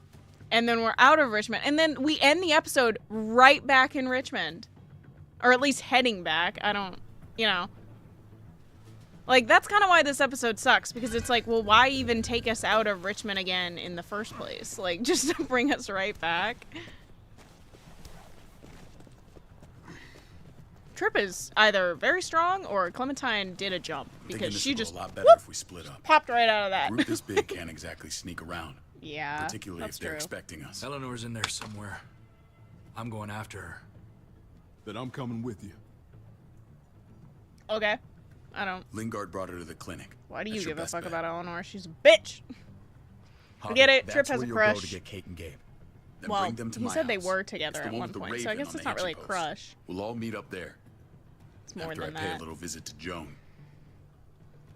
And then we're out of Richmond. And then we end the episode right back in Richmond. Or at least heading back. I don't, you know. Like, that's kind of why this episode sucks. Because it's like, well, why even take us out of Richmond again in the first place? Like, just to bring us right back. Trip is either very strong or Clementine did a jump. Thinking Because this she would go just a lot better whoop, if we split up. popped right out of A that. group this big can't exactly sneak around. Yeah, Particularly that's if they're true. expecting us. Eleanor's in there somewhere. I'm going after her. Then I'm coming with you. Okay. I don't. Lingard brought her to the clinic. Why do you That's your give a best fuck bet. about Eleanor? She's a bitch. Javi, Get it? that's Trip has where a you'll crush. Go to get Kate and Gabe. Then Well, bring them to he my said they house. were together It's the at one one with the point, so I raven guess on it's the not really a hitching post. crush. We'll all meet up there. It's more After than I pay that. a little visit to Joan.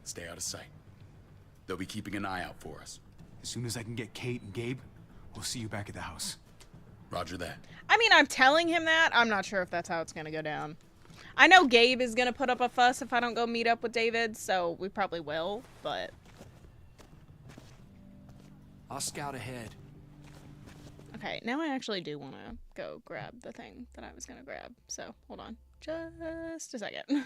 Stay out of sight. They'll be keeping an eye out for us. As soon as I can get Kate and Gabe, we'll see you back at the house. Roger that. I mean, I'm telling him that. I'm not sure if that's how it's gonna go down. I know Gabe is gonna put up a fuss if I don't go meet up with David, so we probably will, but... I'll scout ahead. Okay, now I actually do want to go grab the thing that I was gonna grab, so hold on just a second.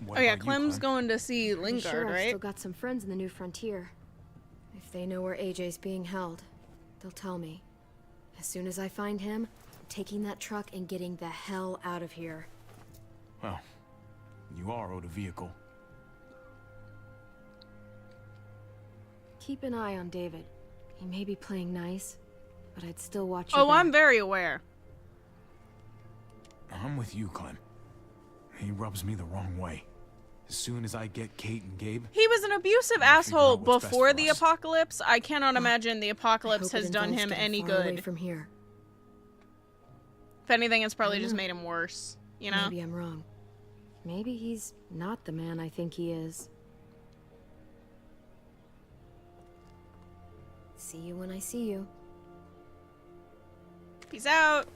Oh yeah, Clem's going to see Lingard, Sure, I've right? still got some friends in the New Frontier. If they know where AJ's being held, they'll tell me. As soon as I find him, I'm taking that truck and getting the hell out of here. Well, you are owed a vehicle. Keep an eye on David. He may be playing nice, but I'd still watch your Oh, back. I'm very aware. I'm with you, Clem. He rubs me the wrong way. As soon as I get Kate and Gabe... He was an abusive asshole out what's best before for the us. apocalypse. I cannot imagine the I apocalypse hope it has done involves him getting any far away good. from here. If anything, it's probably just made him worse, you know? Maybe I'm wrong. Maybe he's not the man I think he is. See you when I see you. Peace out.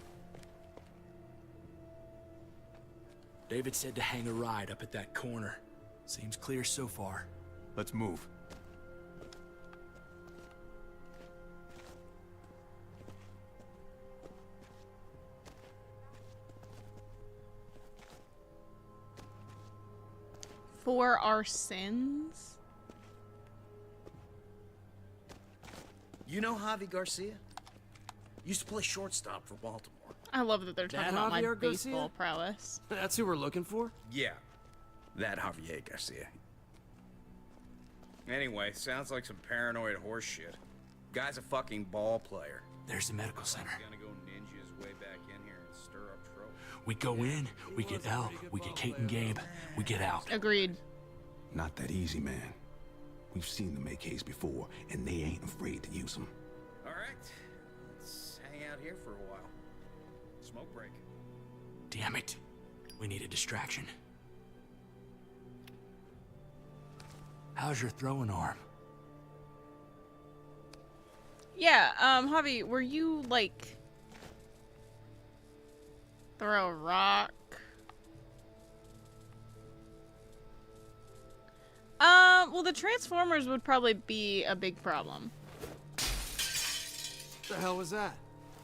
David said to hang a ride up at that corner. Seems clear so far. Let's move. For our sins? You know Javi Garcia? Used to play shortstop for Baltimore. I love that they're talking That about my Javier baseball Garcia? prowess. That's who we're looking for? Yeah, that Javier Garcia. Anyway, sounds like some paranoid horse shit. Guy's a fucking ball player. There's the medical center. Gonna go ninja his way back in here and stir up trouble. We go in, we get Elle, we get Kate and Gabe, we get out. Agreed. Not that easy, man. We've seen them AKs before, and they ain't afraid to use them. All right, let's hang out here for a while. Smoke break. Damn it. We need a distraction. How's your throwing arm? Yeah, Javi, were you, like... throw a rock? Well, the Transformers would probably be a big problem. What the hell was that?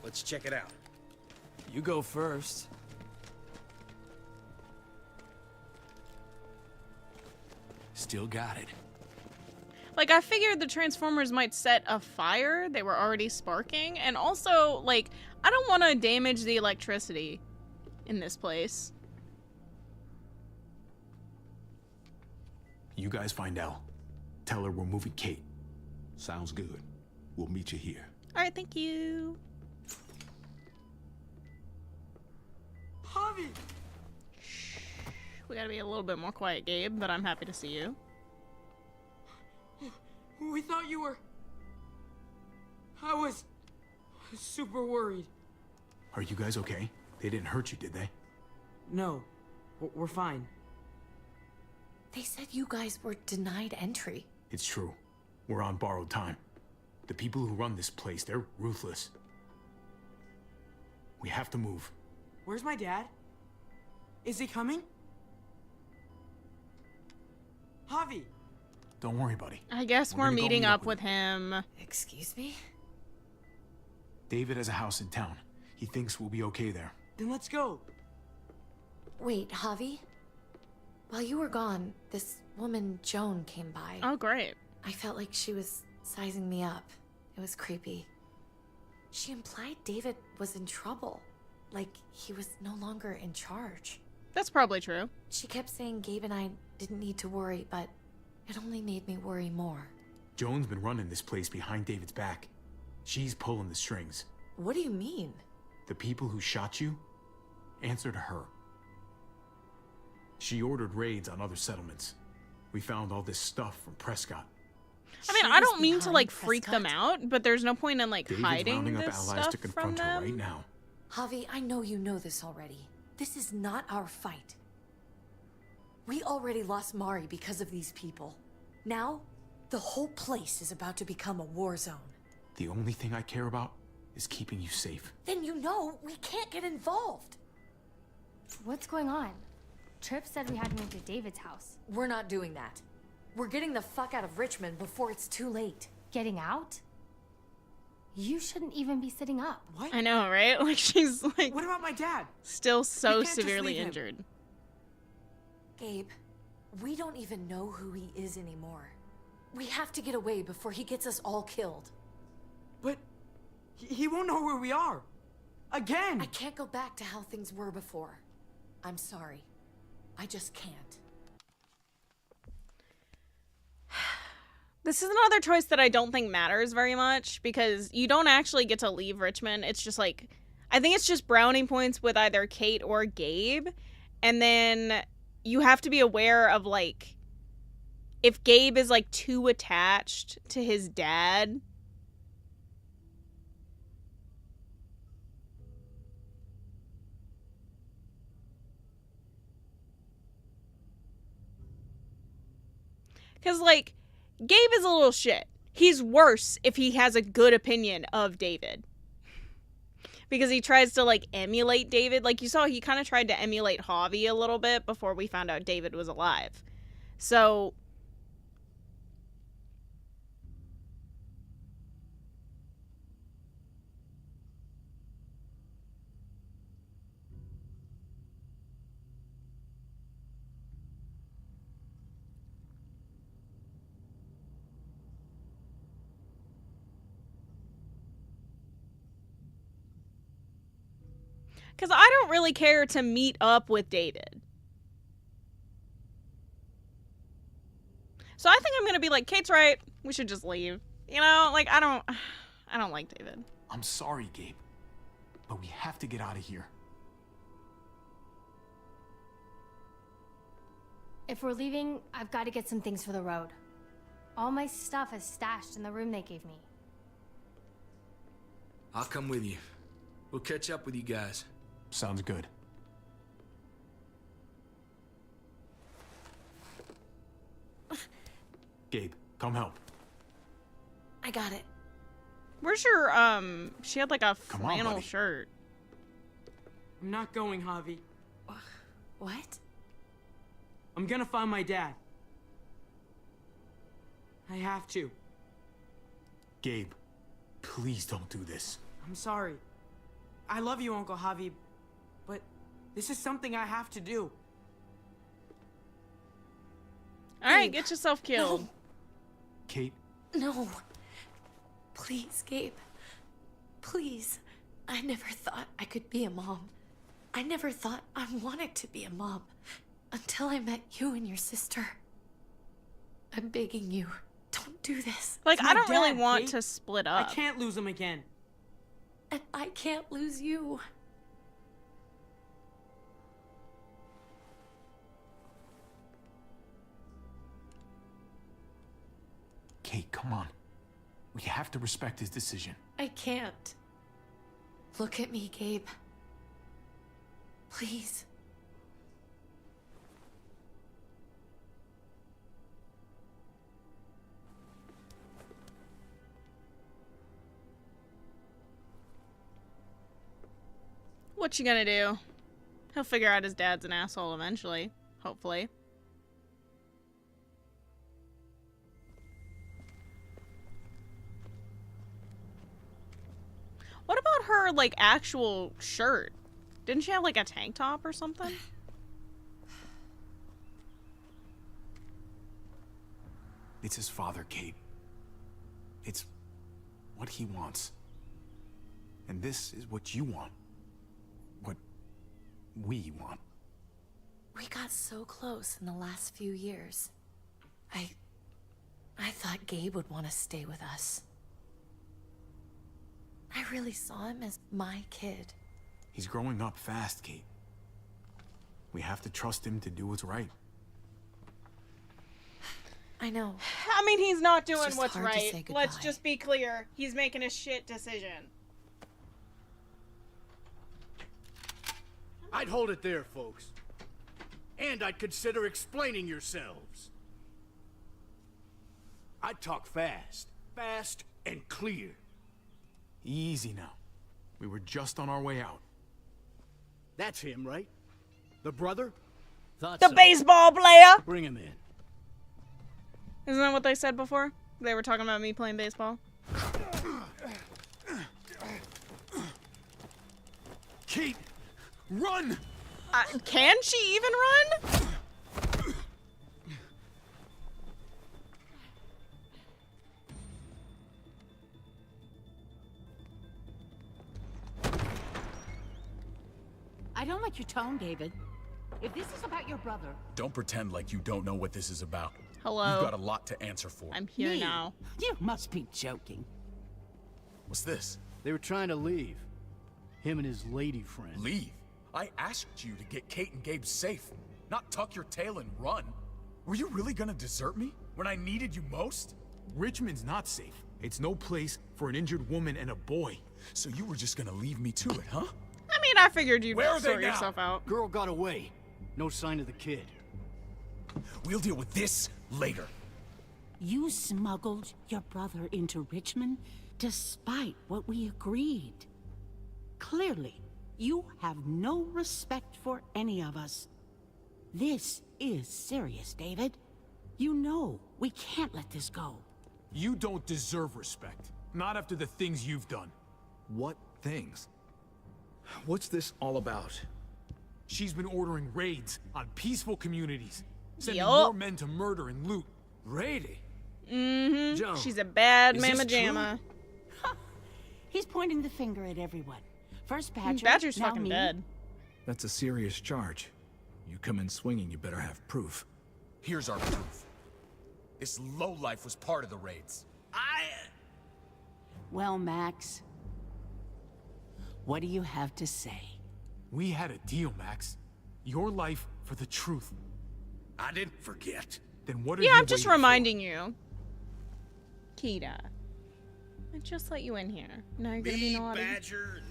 Let's check it out. You go first. Still got it. Like, I figured the Transformers might set a fire. They were already sparking. And also, like, I don't want to damage the electricity in this place. You guys find Elle. Tell her we're moving Kate. Sounds good. We'll meet you here. All right, thank you. Javi! We gotta be a little bit more quiet, Gabe, but I'm happy to see you. We thought you were... I was super worried. Are you guys okay? They didn't hurt you, did they? No, we're fine. They said you guys were denied entry. It's true. We're on borrowed time. The people who run this place, they're ruthless. We have to move. Where's my dad? Is he coming? Javi! Don't worry, buddy. I guess We're we're gonna go meeting meet up up with him. Excuse me? David has a house in town. He thinks we'll be okay there. Then let's go. Wait, Javi? While you were gone, this woman, Joan, came by. Oh, great. I felt like she was sizing me up. It was creepy. She implied David was in trouble. Like, he was no longer in charge. That's probably true. She kept saying Gabe and I didn't need to worry, but it only made me worry more. Joan's been running this place behind David's back. She's pulling the strings. What do you mean? The people who shot you answer to her. She ordered raids on other settlements. We found all this stuff from Prescott. I mean, I don't mean to, like, freak them out, but there's no point in, like, David's hiding rounding up this allies stuff to from confront her them. right now. Javi, I know you know this already. This is not our fight. We already lost Mari because of these people. Now, the whole place is about to become a war zone. The only thing I care about is keeping you safe. Then you know we can't get involved. What's going on? Tripp said we had to move to David's house. We're not doing that. We're getting the fuck out of Richmond before it's too late. Getting out? You shouldn't even be sitting up. What? I know, right? Like, she's, like... What about my dad? Still We so can't just severely leave him. injured. Gabe, We don't even know who he is anymore. We have to get away before he gets us all killed. But he won't know where we are. Again! I can't go back to how things were before. I'm sorry. I just can't. This is another choice that I don't think matters very much because you don't actually get to leave Richmond. It's just like, I think it's just brownie points with either Kate or Gabe. And then you have to be aware of like, if Gabe is like too attached to his dad. Because like, Gabe is a little shit. He's worse if he has a good opinion of David. Because he tries to, like, emulate David. Like, you saw he kind of tried to emulate Javi a little bit before we found out David was alive. So... Because I don't really care to meet up with David. So I think I'm going to be like, Kate's right. We should just leave. You know, like, I don't like David. I'm sorry, Gabe. But we have to get out of here. If we're leaving, I've got to get some things for the road. All my stuff is stashed in the room they gave me. I'll come with you. We'll catch up with you guys. Sounds good. Gabe, come help. I got it. Where's your, she had like a Come on, flannel buddy. shirt. I'm not going, Javi. What? I'm gonna find my dad. I have to. Gabe, please don't do this. I'm sorry. I love you, Uncle Javi, but this is something I have to do. Alright, get yourself killed. No. Kate? No. Please, Gabe. Please. I never thought I could be a mom. I never thought I wanted to be a mom. Until I met you and your sister. I'm begging you. Don't do this. Like, It's I my don't really dad, want Kate. to split up. I can't lose him again. And I can't lose you. Kate, come on. We have to respect his decision. I can't. Look at me, Gabe. Please. What you gonna do? He'll figure out his dad's an asshole eventually. Hopefully. What about her, like, actual shirt? Didn't she have, like, a tank top or something? It's his father, Kate. It's what he wants. And this is what you want. What we want. We got so close in the last few years. I thought Gabe would want to stay with us. I really saw him as my kid. He's growing up fast, Kate. We have to trust him to do what's right. I know. I mean, he's not It's doing just what's hard to say right. goodbye. Let's just be clear. He's making a shit decision. I'd hold it there, folks. And I'd consider explaining yourselves. I'd talk fast. Fast and clear. Easy now. We were just on our way out. That's him, right? The brother? Thought The so. baseball player! Bring him in. Isn't that what they said before? They were talking about me playing baseball. Kate! Run! Can she even run? tone, David. If this is about your brother... Don't pretend like you don't know what this is about. Hello. You've got a lot to answer for. I'm here Me? now. You must be joking. What's this? They were trying to leave. Him and his lady friend. Leave? I asked you to get Kate and Gabe safe, not tuck your tail and run. Were you really gonna desert me when I needed you most? Richmond's not safe. It's no place for an injured woman and a boy. So you were just gonna leave me to it, huh? I mean, I figured you'd Where are they sort now? yourself out. Girl got away. No sign of the kid. We'll deal with this later. You smuggled your brother into Richmond despite what we agreed. Clearly, you have no respect for any of us. This is serious, David. You know we can't let this go. You don't deserve respect. Not after the things you've done. What things? What's this all about? She's been ordering raids on peaceful communities, sending Yup. more men to murder and loot. Raiding? Mm-hmm. Joan, She's a bad is mamma this true? jamma. He's pointing the finger at everyone. First Badger, Badger's now fucking me. dead. That's a serious charge. You come in swinging, you better have proof. Here's our proof. This lowlife was part of the raids. Well, Max, what do you have to say? We had a deal, Max. Your life for the truth. I didn't forget. Then what are Yeah, you I'm just waiting reminding you. Kita. I just let you in here. Now you're gonna be Me, naughty. Badger,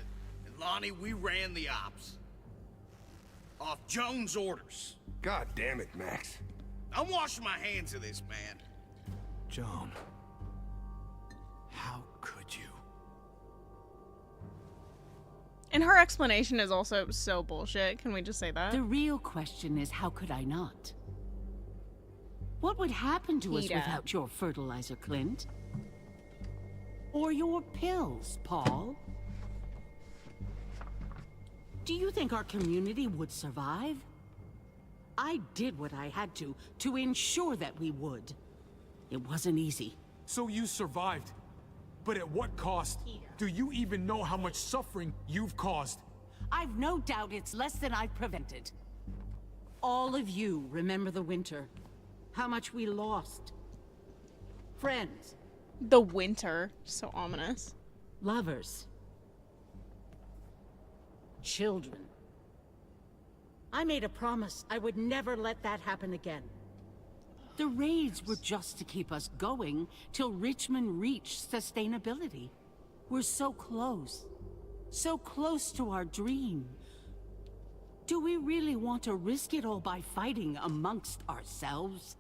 and Lonnie, we ran the ops. Off Joan's orders. God damn it, Max. I'm washing my hands of this, man. Joan. How could you? And her explanation is also so bullshit. Can we just say that? The real question is, how could I not? What would happen to us Kita. without your fertilizer, Clint? Or your pills, Paul? Do you think our community would survive? I did what I had to ensure that we would. It wasn't easy. So you survived. But at what cost? Do you even know how much suffering you've caused? I've no doubt it's less than I've prevented. All of you remember the winter. How much we lost. Friends. The winter. So ominous. Lovers. Children. I made a promise I would never let that happen again. The raids were just to keep us going till Richmond reached sustainability. We're so close. So close to our dream. Do we really want to risk it all by fighting amongst ourselves?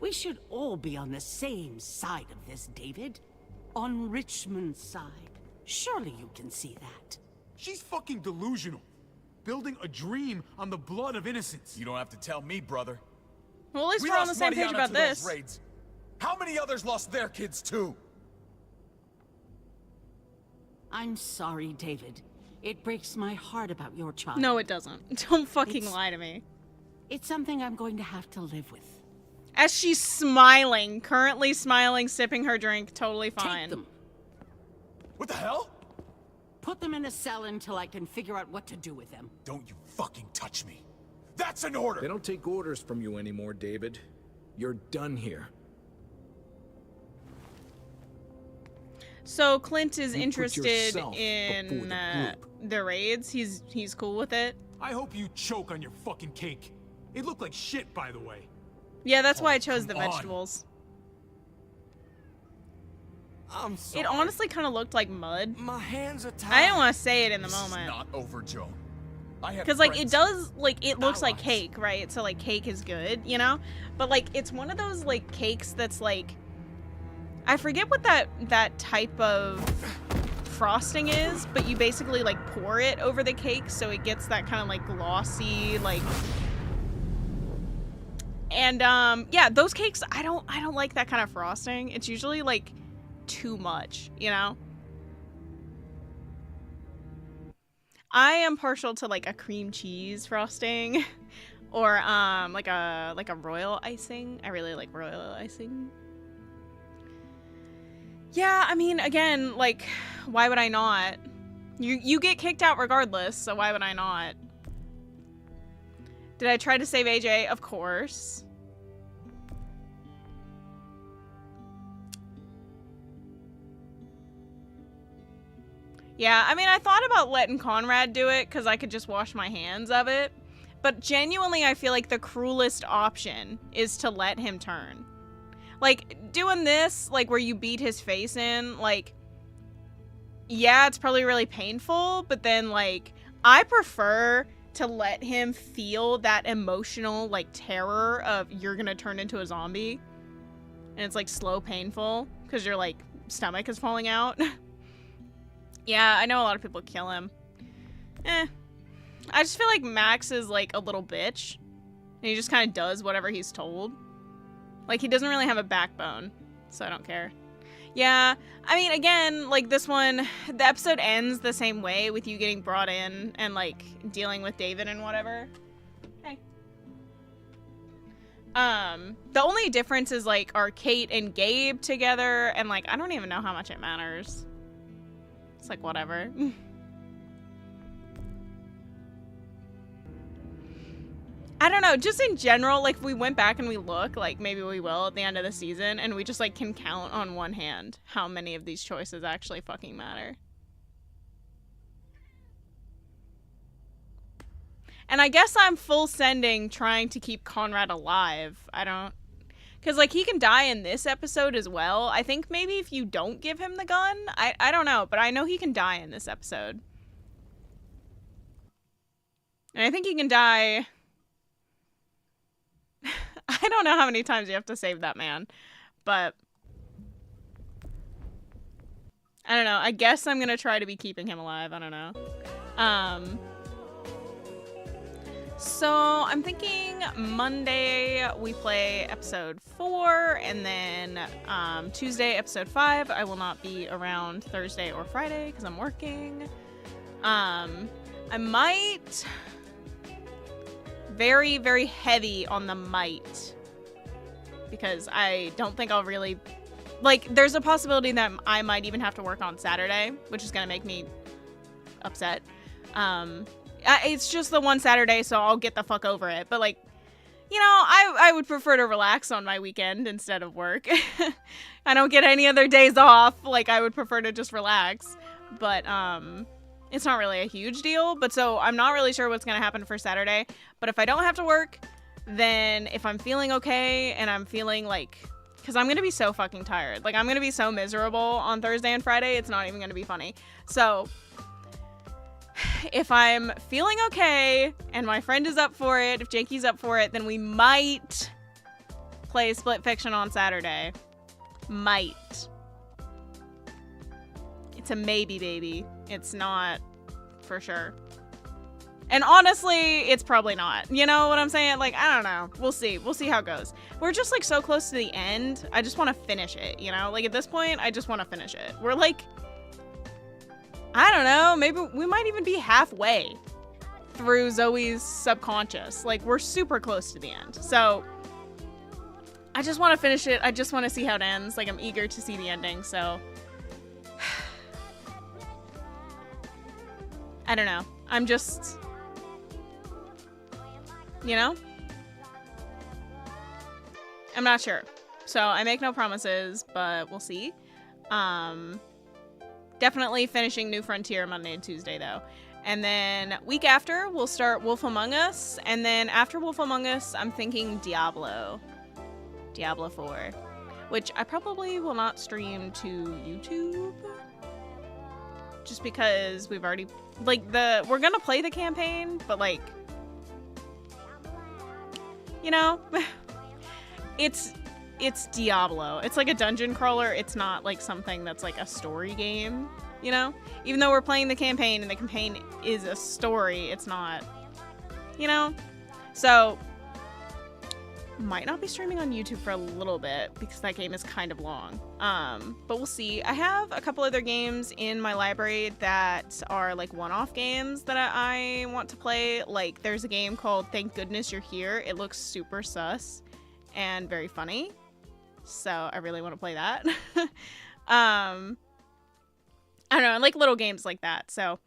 We should all be on the same side of this, David. On Richmond's side. Surely you can see that. She's fucking delusional. Building a dream on the blood of innocents. You don't have to tell me, brother. Well, at least We we're on the lost same page Mariana about to those this. raids. How many others lost their kids too? I'm sorry, David. It breaks my heart about your child. No, it doesn't. Don't fucking It's- lie to me. It's something I'm going to have to live with. As she's smiling, currently smiling, sipping her drink, totally fine. Take them. What the hell? Put them in a cell until I can figure out what to do with them. Don't you fucking touch me. That's an order. They don't take orders from you anymore, David. You're done here. So Clint is You put interested yourself in before the the raids. He's cool with it. I hope you choke on your fucking cake. It looked like shit, by the way. Yeah, that's why I chose the come on. vegetables. I'm sorry. It honestly kind of looked like mud. My hands are tied. I didn't want to say it in the This is moment. not over, Joan. I have Because, like, it friends. does, like, it looks like Allies. cake, right? So, like, cake is good, you know? But, like, it's one of those, like, cakes that's, like... I forget what that type of frosting is, but you basically, like, pour it over the cake so it gets that kind of, like, glossy, like... And, yeah, those cakes, I don't like that kind of frosting. It's usually, like, too much, you know? I am partial to like a cream cheese frosting or like a royal icing. I really like royal icing. Yeah, I mean, again, like, why would I not? You get kicked out regardless, so why would I not? Did I try to save AJ? Of course. Yeah, I mean, I thought about letting Conrad do it because I could just wash my hands of it. But genuinely, I feel like the cruelest option is to let him turn. Like, doing this, like, where you beat his face in, like, yeah, it's probably really painful, but then, like, I prefer to let him feel that emotional, like, terror of you're gonna turn into a zombie. And it's, like, slow, painful, because your, like, stomach is falling out. Yeah, I know a lot of people kill him. I just feel like Max is, like, a little bitch. And he just kind of does whatever he's told. Like, he doesn't really have a backbone, so I don't care. Yeah, I mean, again, like, this one, the episode ends the same way with you getting brought in and, like, dealing with David and whatever. Hey. The only difference is, like, are Kate and Gabe together, and, like, I don't even know how much it matters. It's like, whatever. I don't know, just in general, like, if we went back and we look, like, maybe we will at the end of the season, and we just, like, can count on one hand how many of these choices actually fucking matter. And I guess I'm full sending trying to keep Conrad alive. I don't... Because, like, he can die in this episode as well. I think maybe if you don't give him the gun, I don't know, but I know he can die in this episode. And I think he can die... I don't know how many times you have to save that man, but I don't know. I guess I'm gonna try to be keeping him alive. I don't know. So I'm thinking Monday we play episode 4, and then Tuesday episode 5. I will not be around Thursday or Friday because I'm working. I might... Very, very heavy on the might. Because I don't think I'll really... Like, there's a possibility that I might even have to work on Saturday, which is going to make me upset. It's just the one Saturday, so I'll get the fuck over it. But, like, you know, I would prefer to relax on my weekend instead of work. I don't get any other days off. Like, I would prefer to just relax. But, it's not really a huge deal, but so I'm not really sure what's going to happen for Saturday. But if I don't have to work, then if I'm feeling okay and I'm feeling like... Because I'm going to be so fucking tired. Like, I'm going to be so miserable on Thursday and Friday, it's not even going to be funny. So, if I'm feeling okay and my friend is up for it, if Jakey's up for it, then we might play Split Fiction on Saturday. Might. It's a maybe, baby. It's not for sure. And honestly, it's probably not. You know what I'm saying? Like, I don't know. We'll see. We'll see how it goes. We're just, like, so close to the end. I just want to finish it, you know? Like, at this point, I just want to finish it. We're, like, I don't know. Maybe we might even be halfway through Zoe's subconscious. Like, we're super close to the end. So, I just want to finish it. I just want to see how it ends. Like, I'm eager to see the ending, so... I don't know. I'm just... You know? I'm not sure. So, I make no promises, but we'll see. Definitely finishing New Frontier Monday and Tuesday, though. And then, week after, we'll start Wolf Among Us. And then, after Wolf Among Us, I'm thinking Diablo. Diablo 4. Which I probably will not stream to YouTube. Just because we've already... Like, we're gonna play the campaign, but, like... You know? It's Diablo. It's like a dungeon crawler. It's not, like, something that's, like, a story game, you know? Even though we're playing the campaign, and the campaign is a story, it's not... You know? So... Might not be streaming on YouTube for a little bit because that game is kind of long. But we'll see. I have a couple other games in my library that are like one-off games that I want to play. Like there's a game called Thank Goodness You're Here. It looks super sus and very funny. So I really want to play that. I don't know, I like little games like that. So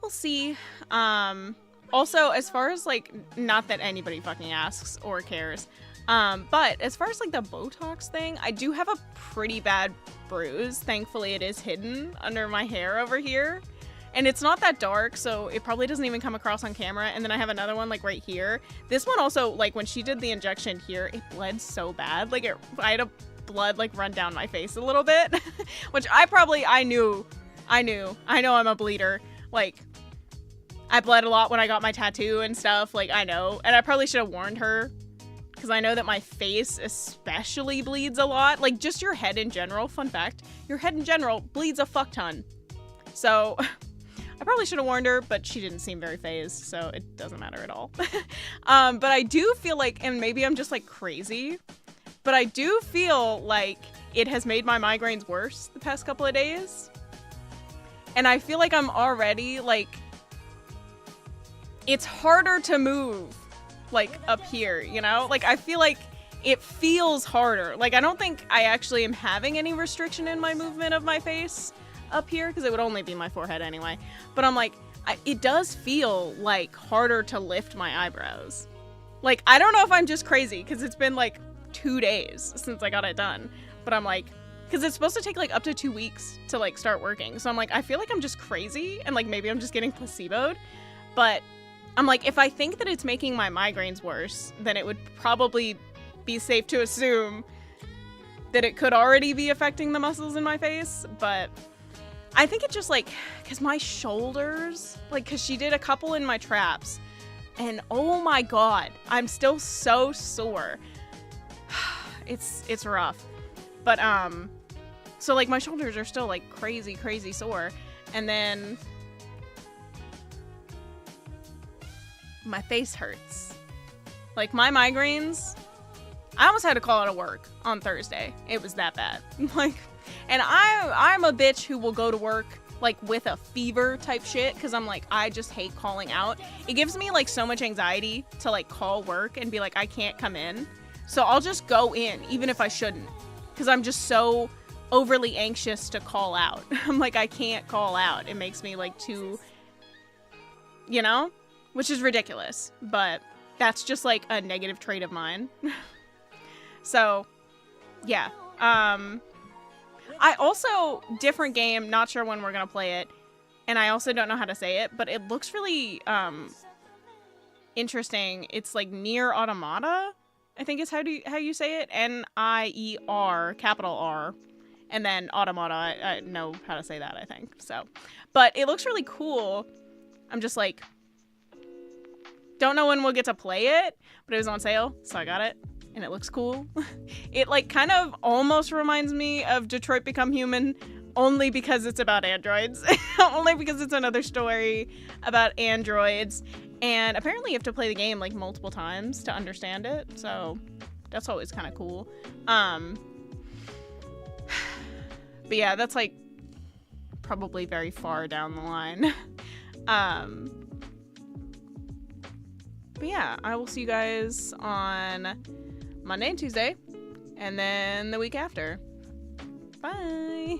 we'll see. Also, as far as like, not that anybody fucking asks or cares, but as far as like the Botox thing, I do have a pretty bad bruise. Thankfully, it is hidden under my hair over here. And it's not that dark, so it probably doesn't even come across on camera. And then I have another one like right here. This one also, like when she did the injection here, it bled so bad. Like I had a blood like run down my face a little bit, which I know I'm a bleeder. Like I bled a lot when I got my tattoo and stuff. Like I know, and I probably should have warned her because I know that my face especially bleeds a lot. Like just your head in general. Fun fact, your head in general bleeds a fuck ton. So I probably should have warned her, but she didn't seem very fazed, so it doesn't matter at all. But I do feel like, and maybe I'm just like crazy, but I do feel like it has made my migraines worse the past couple of days. And I feel like I'm already like, it's harder to move like up here, you know? Like I feel like it feels harder. Like I don't think I actually am having any restriction in my movement of my face up here because it would only be my forehead anyway. But I'm like, it does feel like harder to lift my eyebrows. Like, I don't know if I'm just crazy because it's been like 2 days since I got it done. But I'm like, because it's supposed to take like up to 2 weeks to like start working. So I'm like, I feel like I'm just crazy and like maybe I'm just getting placeboed. But I'm like, if I think that it's making my migraines worse, then it would probably be safe to assume that it could already be affecting the muscles in my face. But I think it's just like, because my shoulders, like, because she did a couple in my traps, and oh my god, I'm still so sore. It's rough. But, so like my shoulders are still like crazy, crazy sore. And then my face hurts. Like my migraines, I almost had to call out of work on Thursday. It was that bad. Like, and I'm a bitch who will go to work like with a fever type shit because I'm like, I just hate calling out. It gives me like so much anxiety to like call work and be like, I can't come in. So I'll just go in even if I shouldn't because I'm just so overly anxious to call out. I'm like, I can't call out. It makes me like too, you know, which is ridiculous, but that's just like a negative trait of mine. So yeah. I also, different game, not sure when we're gonna play it, and I also don't know how to say it, but it looks really interesting. It's like Nier Automata, I think is how you say it. N-I-E-R, capital R, and then Automata. I know how to say that, I think. So, but it looks really cool. I'm just like, don't know when we'll get to play it, but it was on sale, so I got it. And it looks cool. It like kind of almost reminds me of Detroit Become Human, only because it's about androids. Only because it's another story about androids. And apparently you have to play the game like multiple times to understand it. So that's always kind of cool. But yeah, that's like probably very far down the line. But yeah, I will see you guys on Monday and Tuesday, and then the week after. Bye!